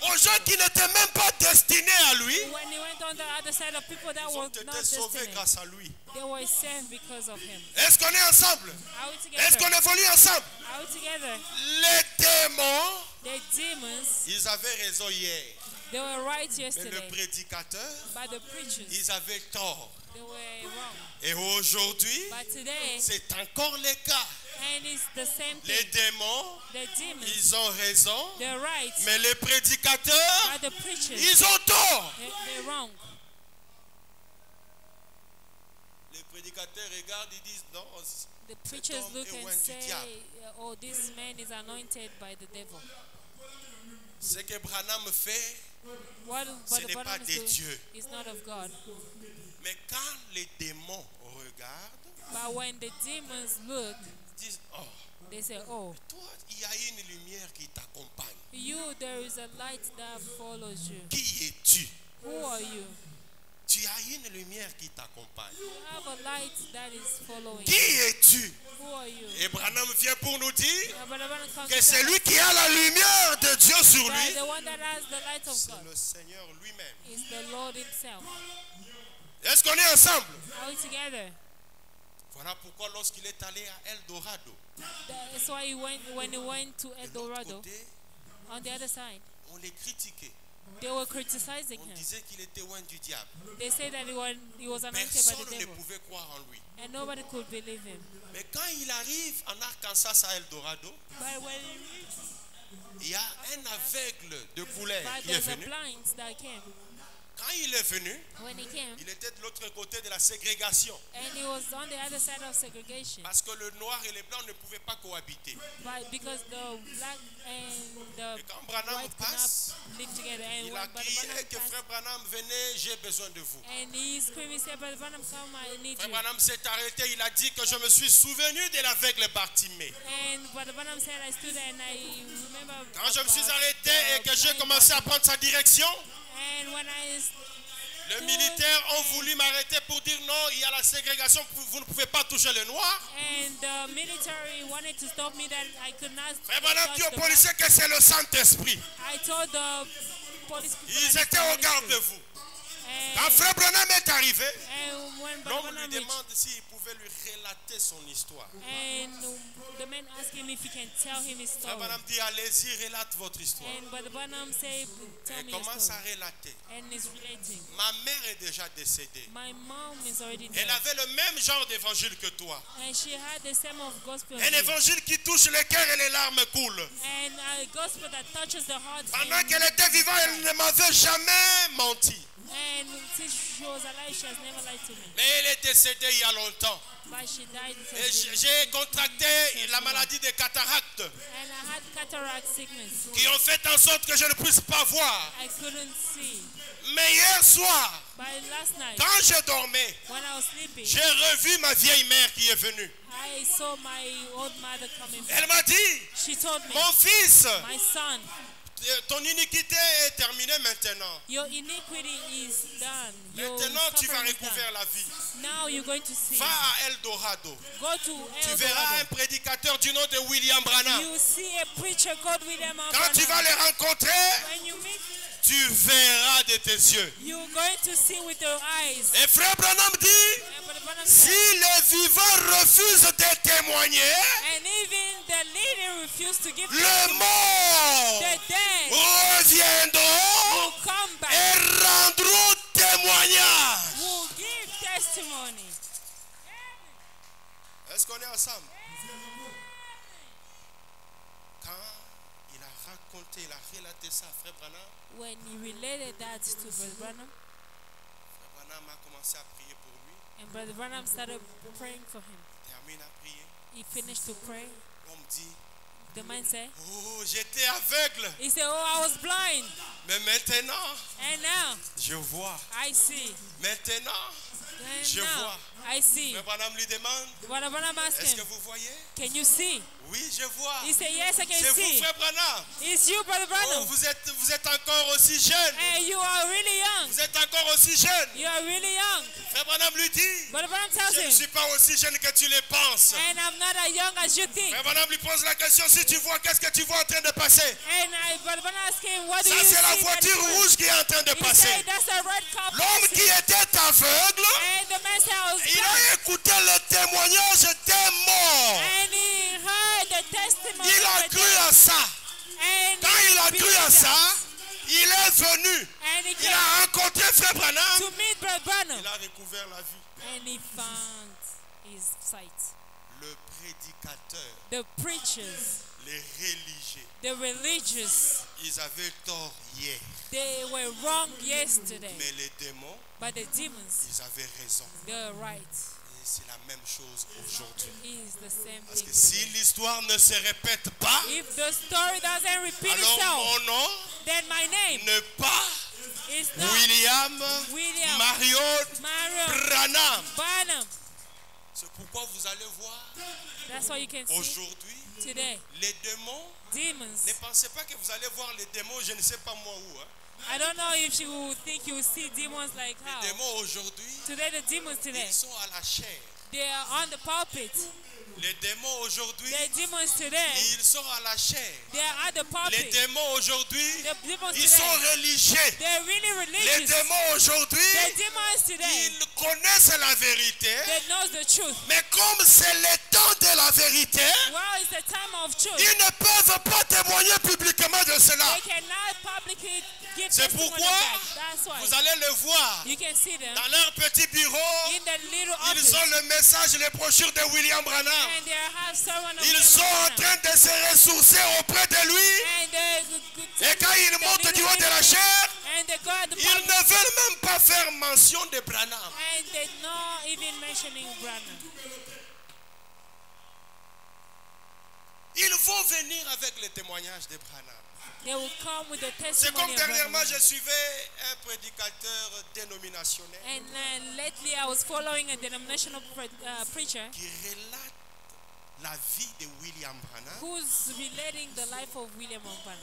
aux gens qui n'étaient même pas destinés à lui, when he went on the other side of people that ils ont were été not sauvés destined, grâce à lui. they were saved because of him. Est-ce qu'on est ensemble? Are we Est-ce together? qu'on évolue ensemble? Are we together? Les démons, The demons, ils avaient raison hier. they were right Mais le yesterday, prédicateur, but the preachers, ils avaient tort. they were wrong. Et aujourd'hui, But today, c'est encore le cas. and it's the same Les thing. démons, The demons, ils ont raison. they're right, Mais les prédicateurs, but the preachers, ils ont tort. they're wrong. Les prédicateurs regardent, ils disent non. The preachers homme look est and loin du say, diable. oh, this man is anointed by the devil. Ce que Branham fait, What Ce the n'est pas bottom de is Dieu. is not of God. mais quand les démons regardent, But when the demons look, ils disent oh, they say, oh, toi, il y a une lumière qui t'accompagne. you, there is a light that follows you. Qui es-tu? Who are you? Tu as une lumière qui t'accompagne. You have a light that is following Qui you. es-tu? Who are you? Et Branham vient pour nous dire But the one that comes que to c'est tell lui us qui a la lumière de Dieu sur that lui. the one that has the light of C'est God le Seigneur lui-même. is the Lord himself. Est-ce qu'on est ensemble? Are we together? Voilà pourquoi lorsqu'il est allé à Eldorado, That's why when he went to de l'autre Eldorado, côté, on the other side, on les critiquait. they were criticizing On him. disait qu'il était loin du diable. They said that he was anointed by Personne the ne devil, pouvait croire en lui. and nobody could believe him. Mais quand il arrive en Arkansas à Eldorado, But when il y a un aveugle de couleur but qui est there's a venu. blind that came. Quand il est venu, When he came, il était de l'autre côté de la ségrégation. and he was on the other side of segregation. Parce que le noir et le blanc ne pouvaient pas cohabiter. But because the black and the Et quand Branham white could passe, not live together, and il when a Brother crié Branham que passed, frère Branham, venez, j'ai besoin de vous. and he screamed, he said, Brother Branham, come, I need Frère you. Branham s'est arrêté, il a dit que je me suis souvenu de l'aveugle Bartimée. And Brother Branham said, I stood there and I remember Quand je me suis about arrêté et the que j'ai blind commencé à person. prendre sa direction, And when les militaires ont voulu m'arrêter pour dire non, il y a la ségrégation, vous ne pouvez pas toucher le noir. and the military wanted to stop me, that I could not Frère Branham touch dit aux the policiers que c'est le Saint-Esprit. I told the police people Ils that étaient it's au the garde de Holy vous. Spirit. Quand frère Branham est arrivé, And when Brother l'homme lui Branham reached, demande s'il pouvait lui relater son histoire. and the man asked him if he can tell him his Frère story. Branham dit allez-y, relate votre histoire. And Brother Branham said, tell Et me your commence à story. relater. And he's relating. Ma mère est déjà décédée. My mom is already Elle dead. avait le même genre d'évangile que toi. And she had the same of gospel. Un évangile qui touche le cœur et les larmes coulent. And a gospel that touches the heart. Pendant qu'elle était vivante, elle ne m'avait jamais menti. And since she was alive, she has never lied to me. Mais elle est décédée il y a longtemps. But she died. Et j'ai contracté la maladie de cataracte And I had cataract sickness. qui ont fait en sorte que je ne puisse pas voir. I couldn't see. Mais hier soir, But last night, quand je dormais, when I was sleeping, j'ai revu ma vieille mère qui est venue. I saw my old mother coming. Elle m'a dit, She told me, mon fils, my son, ton iniquité est terminée maintenant. your iniquity is done. Your Maintenant, tu vas suffering is done. recouvrir la vie. Now you're going to see. Va à Eldorado. Go to Tu verras un Eldorado. prédicateur du nom de William Branham. You see a preacher called William Quand tu vas Branham. les rencontrer, When you meet tu verras de tes yeux. You're going to see with your eyes. Et frère Branham dit, And Brother Branham si said, les vivants refusent de témoigner, and even the leader refused to give le testimony, mort the dead reviendront will come back, et rendront témoignage. will give testimony. Est-ce qu'on est ensemble? Quand il a raconté, il a relaté ça à Frère Branham, When he related that to Brother Branham, Frère Branham a commencé à prier pour lui. and Brother Branham started praying for him. Termine à prier. He finished to pray. L'homme dit, The man said, oh, j'étais aveugle, he said, oh, I was blind, mais maintenant, and now je vois. I see. Maintenant, And Je now vois. I see. Frère Branham lui demande, Brother Branham asked est-ce que him, vous voyez? can you see? Oui, je vois. He said, yes, I can C'est vous, see. Frère Branham. It's you, Brother Oh, Branham. vous êtes encore aussi jeune. And you are really young. Vous êtes encore aussi jeune. You are really young. Frère Branham lui dit, Brother Branham tells je ne him, suis pas aussi jeune que tu le penses. and I'm not as young as you think. Frère Branham lui pose la question, si tu vois, qu'est-ce que tu vois en train de passer? Brother Branham asked him, what do Ça, you c'est la see? voiture rouge qui est en train de He passer. said, that's a red car L'homme qui passing. était aveugle, And the man said, I was il blind. a écouté le témoignage des morts. And he heard the testimony Il a of the cru dead. à ça. And Quand il a he cru à believed ça, that. il est venu. And he Il came a rencontré Frère Branham. to meet Brother Branham. Il a recouvert la vue. And he found his sight. Le prédicateur, The preachers, les religieux, the religious, ils avaient tort hier. they were wrong yesterday. Mais les démons, But the demons, ils avaient raison. they're right. Et c'est la même chose aujourd'hui. It's the same Parce thing. que si today. l'histoire ne se répète pas, If the story doesn't repeat alors itself, mon nom then my name n'est pas is not William William Marion Marion Branham. Branham. C'est pourquoi vous allez voir That's why you can see aujourd'hui today. les démons. Demons. Ne pensez pas que vous allez voir les démons, je ne sais pas moi où. Hein. I don't know if you will think you will see demons like how. Les démons aujourd'hui, Today the demons today, ils sont à la chair. they are on the pulpit. Les démons aujourd'hui, The demons today, ils sont à la chair. they are at the Les pulpit. démons aujourd'hui, The demons ils sont today, religieux. they're really Les religious. démons aujourd'hui, The demons today, ils connaissent la vérité. they know the truth. Mais comme c'est le temps de la vérité, Well, it's the time of truth. ils ne peuvent pas témoigner publiquement de cela. They cannot publicly give C'est testimony pourquoi back. That's why vous allez le voir. you can see them Dans leur petit bureau, in the little ils office, ont le message, les brochures de William Branham. and they have someone of Ils them sont en around. train de se ressourcer auprès de lui. And they Et quand ils montent du haut de la chair, and they go at the ils pulpit, ne veulent même pas faire mention de Branham. and they're not even mentioning Branham. Ils vont venir avec le témoignage de Branham. They will come with the C'est testimony comme of dernièrement, Branham. je suivais un prédicateur dénominationnel And lately I was following a denominational preacher qui relate la vie de William Branham who's relating the life of William Branham.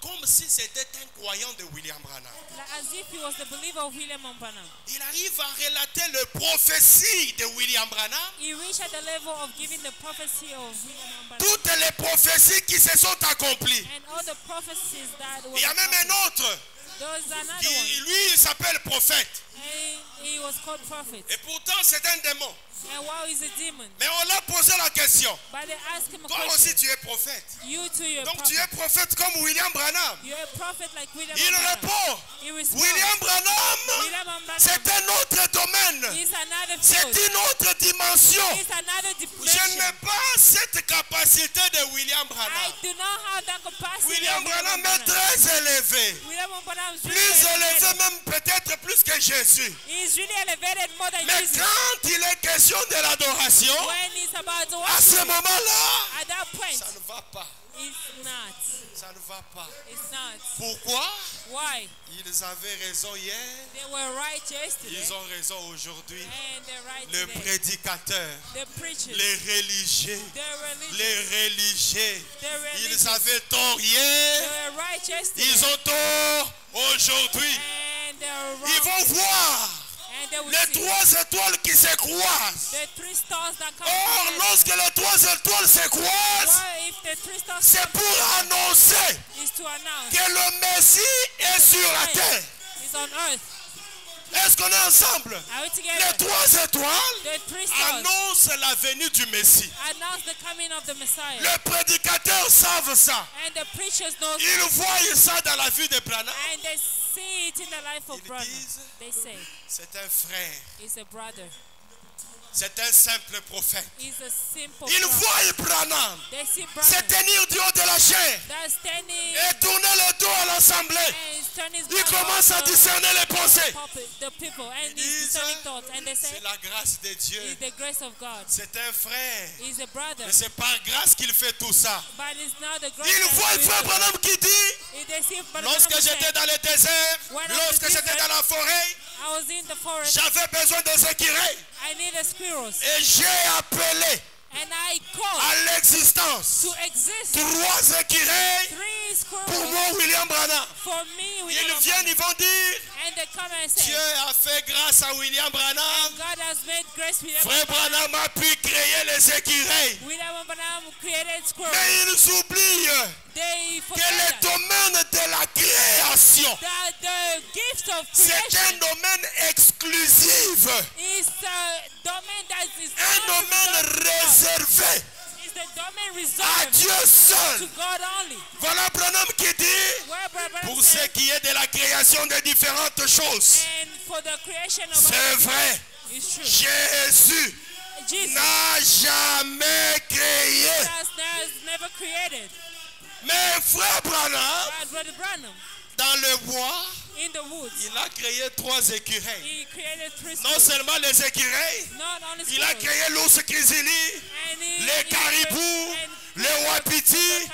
comme si c'était un croyant de William Branham. Like as if he was the believer of William Branham. Il arrive à relater les prophéties de William Branham, He reached at the level of giving the prophecy of William Branham. toutes les prophéties qui se sont accomplies. And all the prophecies that were Il y a même un autre There's another qui, one. lui, il s'appelle prophète. And he was called prophet. Et pourtant, c'est un démon. And wow, he's a demon. Mais on l'a posé la question. But they asked him a Toi aussi, question. tu es prophète. You too, you're a Donc, tu prophet. es prophète comme William Branham. You're a prophet like William Il Branham. répond, He responds. William Branham, William Branham c'est un autre domaine. is another C'est field. une autre dimension. It's another Je dimension. n'ai pas cette capacité de William I Branham. do not have that capacity. William of Branham est Branham. très élevé. William Branham is Plus really élevé elevated. même peut-être plus que Jésus. He's really elevated more than Mais Jesus. quand il est question de l'adoration, When he's about to à ce worship, moment-là, at that point, ça ne va pas. it's not. Ça ne va pas. It's not. Pourquoi? Why? Ils avaient raison hier, They were right yesterday. ils ont raison aujourd'hui. And they're right Les today. prédicateurs, The preachers. les religieux, They're religious. les religieux, They're religious. ils avaient tort They hier, were right yesterday. ils ont tort aujourd'hui. And they're wrong. Ils vont voir And they will Les see 3 étoiles qui se croisent. the 3 stars that come Or, together. lorsque les 3 étoiles se croisent, Why, if the 3 stars c'est come pour together, annoncer is to announce que le Messie est sur la terre. is on earth. Est-ce qu'on est ensemble? Are we together? Les 3 étoiles The 3 stars annoncent la venue du Messie. announce the coming of the Messiah. Les prédicateurs savent ça. And the preachers know Ils voient ça dans la vie de Branham. and they see it in the life of Ils brother. disent, They say, c'est un frère. he's a brother. C'est un simple prophète. He's a simple Ils prophet. voient Branham They see se brother tenir du haut de la chair that's standing et tourner le dos à l'assemblée. and he's turning his Il back commence à on discerner les pensées. the people and Ils he's disent, discerning thoughts. And they say, c'est la grâce de Dieu. it's the grace of God. C'est un frère. He's a brother. Mais c'est par grâce qu'il fait tout ça. But it's not the grace Il that voit brings frère it. Branham qui dit, If they see Brother lorsque Branham j'étais say, dans le désert, When I was lorsque in j'étais desert, dans la forêt, I was in the forest, j'avais besoin des écureuils. I needed squirrels. Et j'ai appelé And I called à l'existence to exist 3 écureuils 3 pour squirrels moi, William Branham. for me. Ils William viennent, Branham. ils vont dire, And they come and say, Dieu a fait grâce à William Branham. God has made grace. Frère Branham a pu créer les écureuils. William Branham created squirrels. Mais ils oublient They que forget le that, domaine de la création, that the gift of c'est un creation domaine exclusif, is a domain that is un not domaine reserved to God. réservé It's the domain à reserved Dieu to seul. God only. Voilà Branham qui dit, Where Brother Branham pour ce said, qui est de la création de différentes choses, and for the creation of c'est all vrai, is true. Jésus Jesus n'a jamais créé. has never created. Mais frère Branham, But Brother Branham, dans le bois, in the woods, il a créé 3 écureuils. he created 3 Non squirrels. seulement les écureuils, Not only il a squirrels. créé l'ours grizzly, And he les caribous, les wapitis.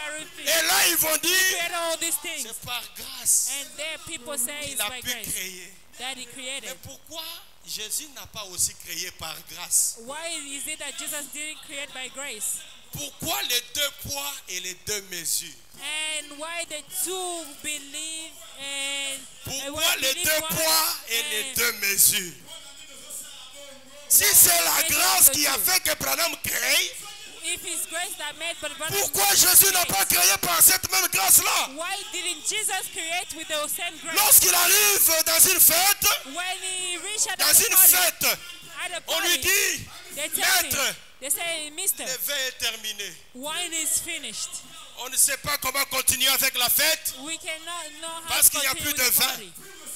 Et là, ils vont dire, created all these things. c'est par grâce And there people say qu'il it's a by pu grace créer. that he Mais created. pourquoi Jésus n'a pas aussi créé par grâce? Why is it that Jesus didn't create by grace? Pourquoi les 2 poids et les 2 mesures? And why the two believe and Pourquoi les 2 poids et les 2 mesures? Si c'est la grâce qui a fait que Branham crée, if it's grace that made but Branham pourquoi Jésus n'a pas créé par cette même grâce-là? why didn't Jesus create with the same grace? Lorsqu'il arrive dans une fête, When he reached at dans the une party, fête, at the on lui party, dit, they tell Maître, him, they say, Mister, le vin est terminé. wine is finished. On ne sait pas comment continuer avec la fête. We cannot know how Parce to qu'il n'y a continue plus with de the vin. party.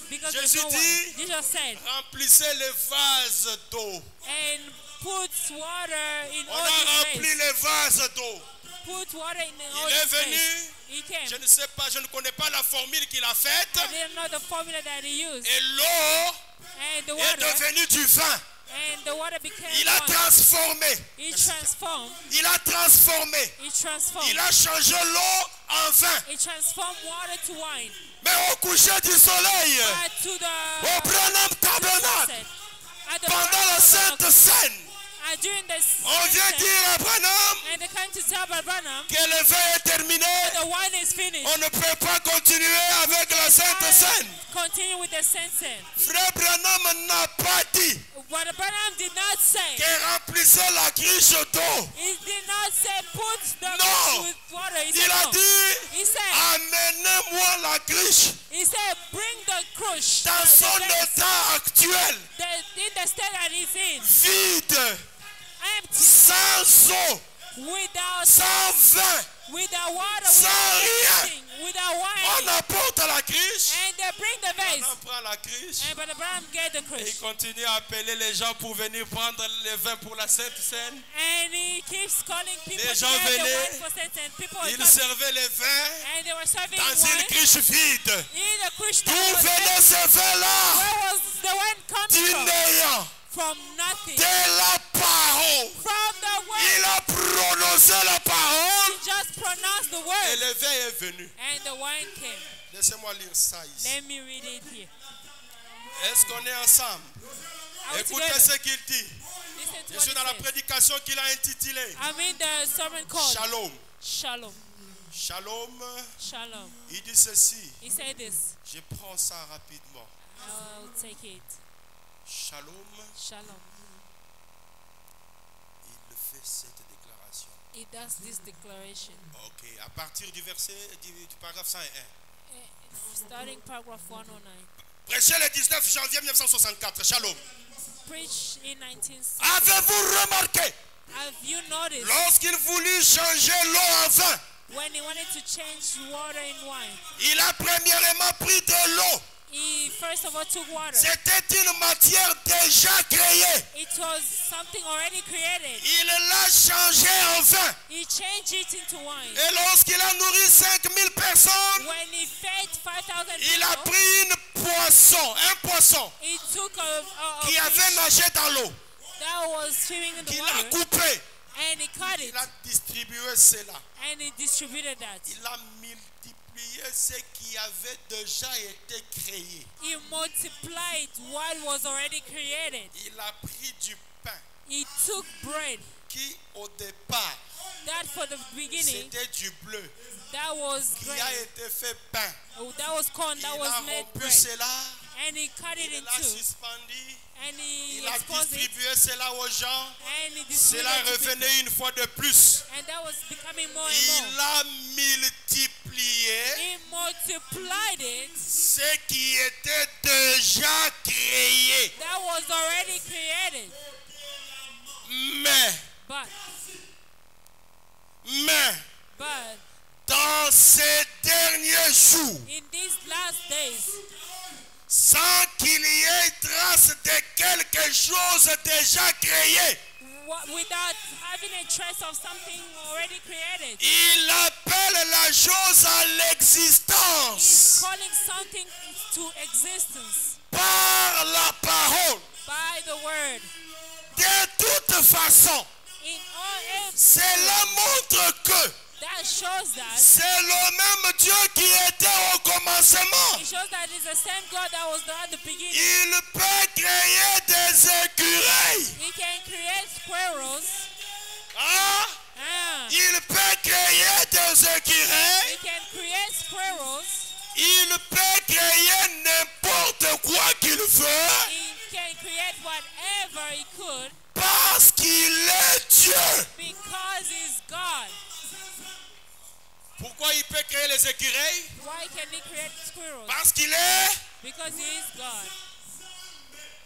Because Jésus there's no dit, wine. Jesus said, remplissez les vases d'eau. and put water in On all a these rempli ways. les vases d'eau. Put water in all Il est these ways. venu. He came. Je ne sais pas, je ne connais pas la formule qu'il a faite. I didn't know the formula that he used. Et l'eau And the est water, devenue du vin. and the water became Il a wine. transformé. He transformed. Il a transformé. He transformed. Il a changé l'eau en vin. He transformed water to wine. Mais au coucher du soleil, But to the au Branham Tabernacle, sunset, at the pendant la Branham Sainte Seine, during the on vient sunset, dire à Branham and they came to tell Brother Branham, que le vin est terminé. the wine is finished. On ne peut pas continuer avec la Sainte Seine. Continue with the sunset. Frère Branham n'a pas dit Brother Branham did not say. que remplissez la cruche d'eau. He did not say put the No. cup with water. He said, Il a no. dit, He said, amenez-moi la cruche he said, bring the crush dans son état actuel, in the state that he's in, vide, empty, sans eau, without sans vin, water, sans without rien. anything, without On wine. apporte la cruche, And they bring the vase. on prend la cruche And Brother Branham get the et il crush. continue à appeler les gens pour venir prendre le vin pour la Sainte Seine. And he keeps calling people Les to gens get the venaient, wine for Satan. And people were Il coming. servait le vin And they were serving dans une wine cruche vide. in the crush that D'où was venait empty. ce vin-là? Where was the wine Du coming from? néant, From nothing. de la parole. From the Il word. a prononcé la parole Just pronounce the et word. le vin est venu. And the wine came. Laissez-moi lire ça ici. Let me read it here. Est-ce qu'on est ensemble? Are we Écoutez together? ce qu'il dit. Listen to Je what suis it dans la says. prédication qu'il a intitulée I mean the sermon called Shalom. Shalom. Shalom, Shalom. il dit ceci. He said this. Je prends ça rapidement. I'll take it. Shalom, Shalom. il fait cette déclaration. He does this declaration. Ok, à partir du verset du paragraphe 101. Starting paragraph 109. Prêchez le 19 janvier 1964. Shalom. Preach in 1960. Avez-vous remarqué, Have you noticed lorsqu'il voulut changer l'eau en vin, when he wanted to change water in wine? il a premièrement pris de l'eau. He first of all took water. C'était une matière déjà créée. It was something already created. Il l'a changé en vin. He changed it into wine. Et lorsqu'il a nourri 5000 personnes, When he fed 5,000 il a people, pris un poisson he took a qui avait fish nagé dans l'eau, that was swimming in the qu'il a water, coupé. and he cut it, Il a distribué cela. and he distributed that. Il a multiplié ce qui avait déjà été créé. He multiplied what was already created. Il a pris du pain He took bread qui au départ that for the beginning, c'était du bleu, that was qui a grain, été fait pain. that was corn, Il that a was made rompu bread, cela, and he cut it il in l'a two, suspendu, and he il a exposed it, distribué cela aux gens. and he Cela distributed it to people. revenait une fois de plus. And that was becoming more and Il more. a multiplié He multiplied it. ce qui était déjà créé. That was already created. Mais But dans ces derniers jours, in these last days, sans qu'il y ait trace de quelque chose déjà créé, without having a trace of something already created, il appelle la chose à he's l'existence calling something to existence par la parole. by the word. De toute façon, In all else, cela montre que that shows that c'est le même Dieu qui était au commencement. it shows that it's the same God that was there at the beginning. Il peut créer des écureuils. He can create squirrels. Ah, Ah, il peut créer des he écureuils. can create squirrels. Il peut créer n'importe quoi qu'il veut He can create whatever he could parce qu'il est Dieu. because he's God. Pourquoi il peut créer les écureuils? Why can he create squirrels? Parce qu'il est. Because he is God.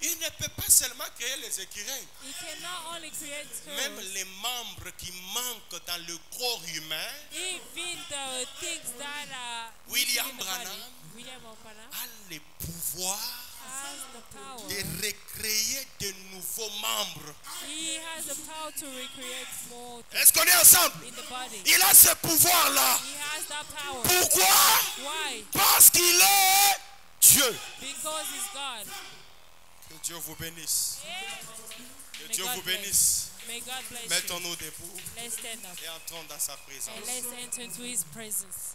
Il ne peut pas seulement créer les écureuils. He cannot only create Même squirrels. les membres qui manquent dans le corps humain, Even the things that are William in the body, Branham William Branham a le pouvoir has the power. de recréer de nouveaux membres. He has the power to recreate more Est-ce qu'on est ensemble? in the body. Il a ce pouvoir-là. He has that power. Pourquoi? Why? Parce qu'il est Dieu. Because he's God. Que Dieu vous bénisse. Que May Dieu God vous bless. bénisse. May God bless you. Mettons-nous debout Let's stand up et entrons dans sa présence. and let's enter into his presence.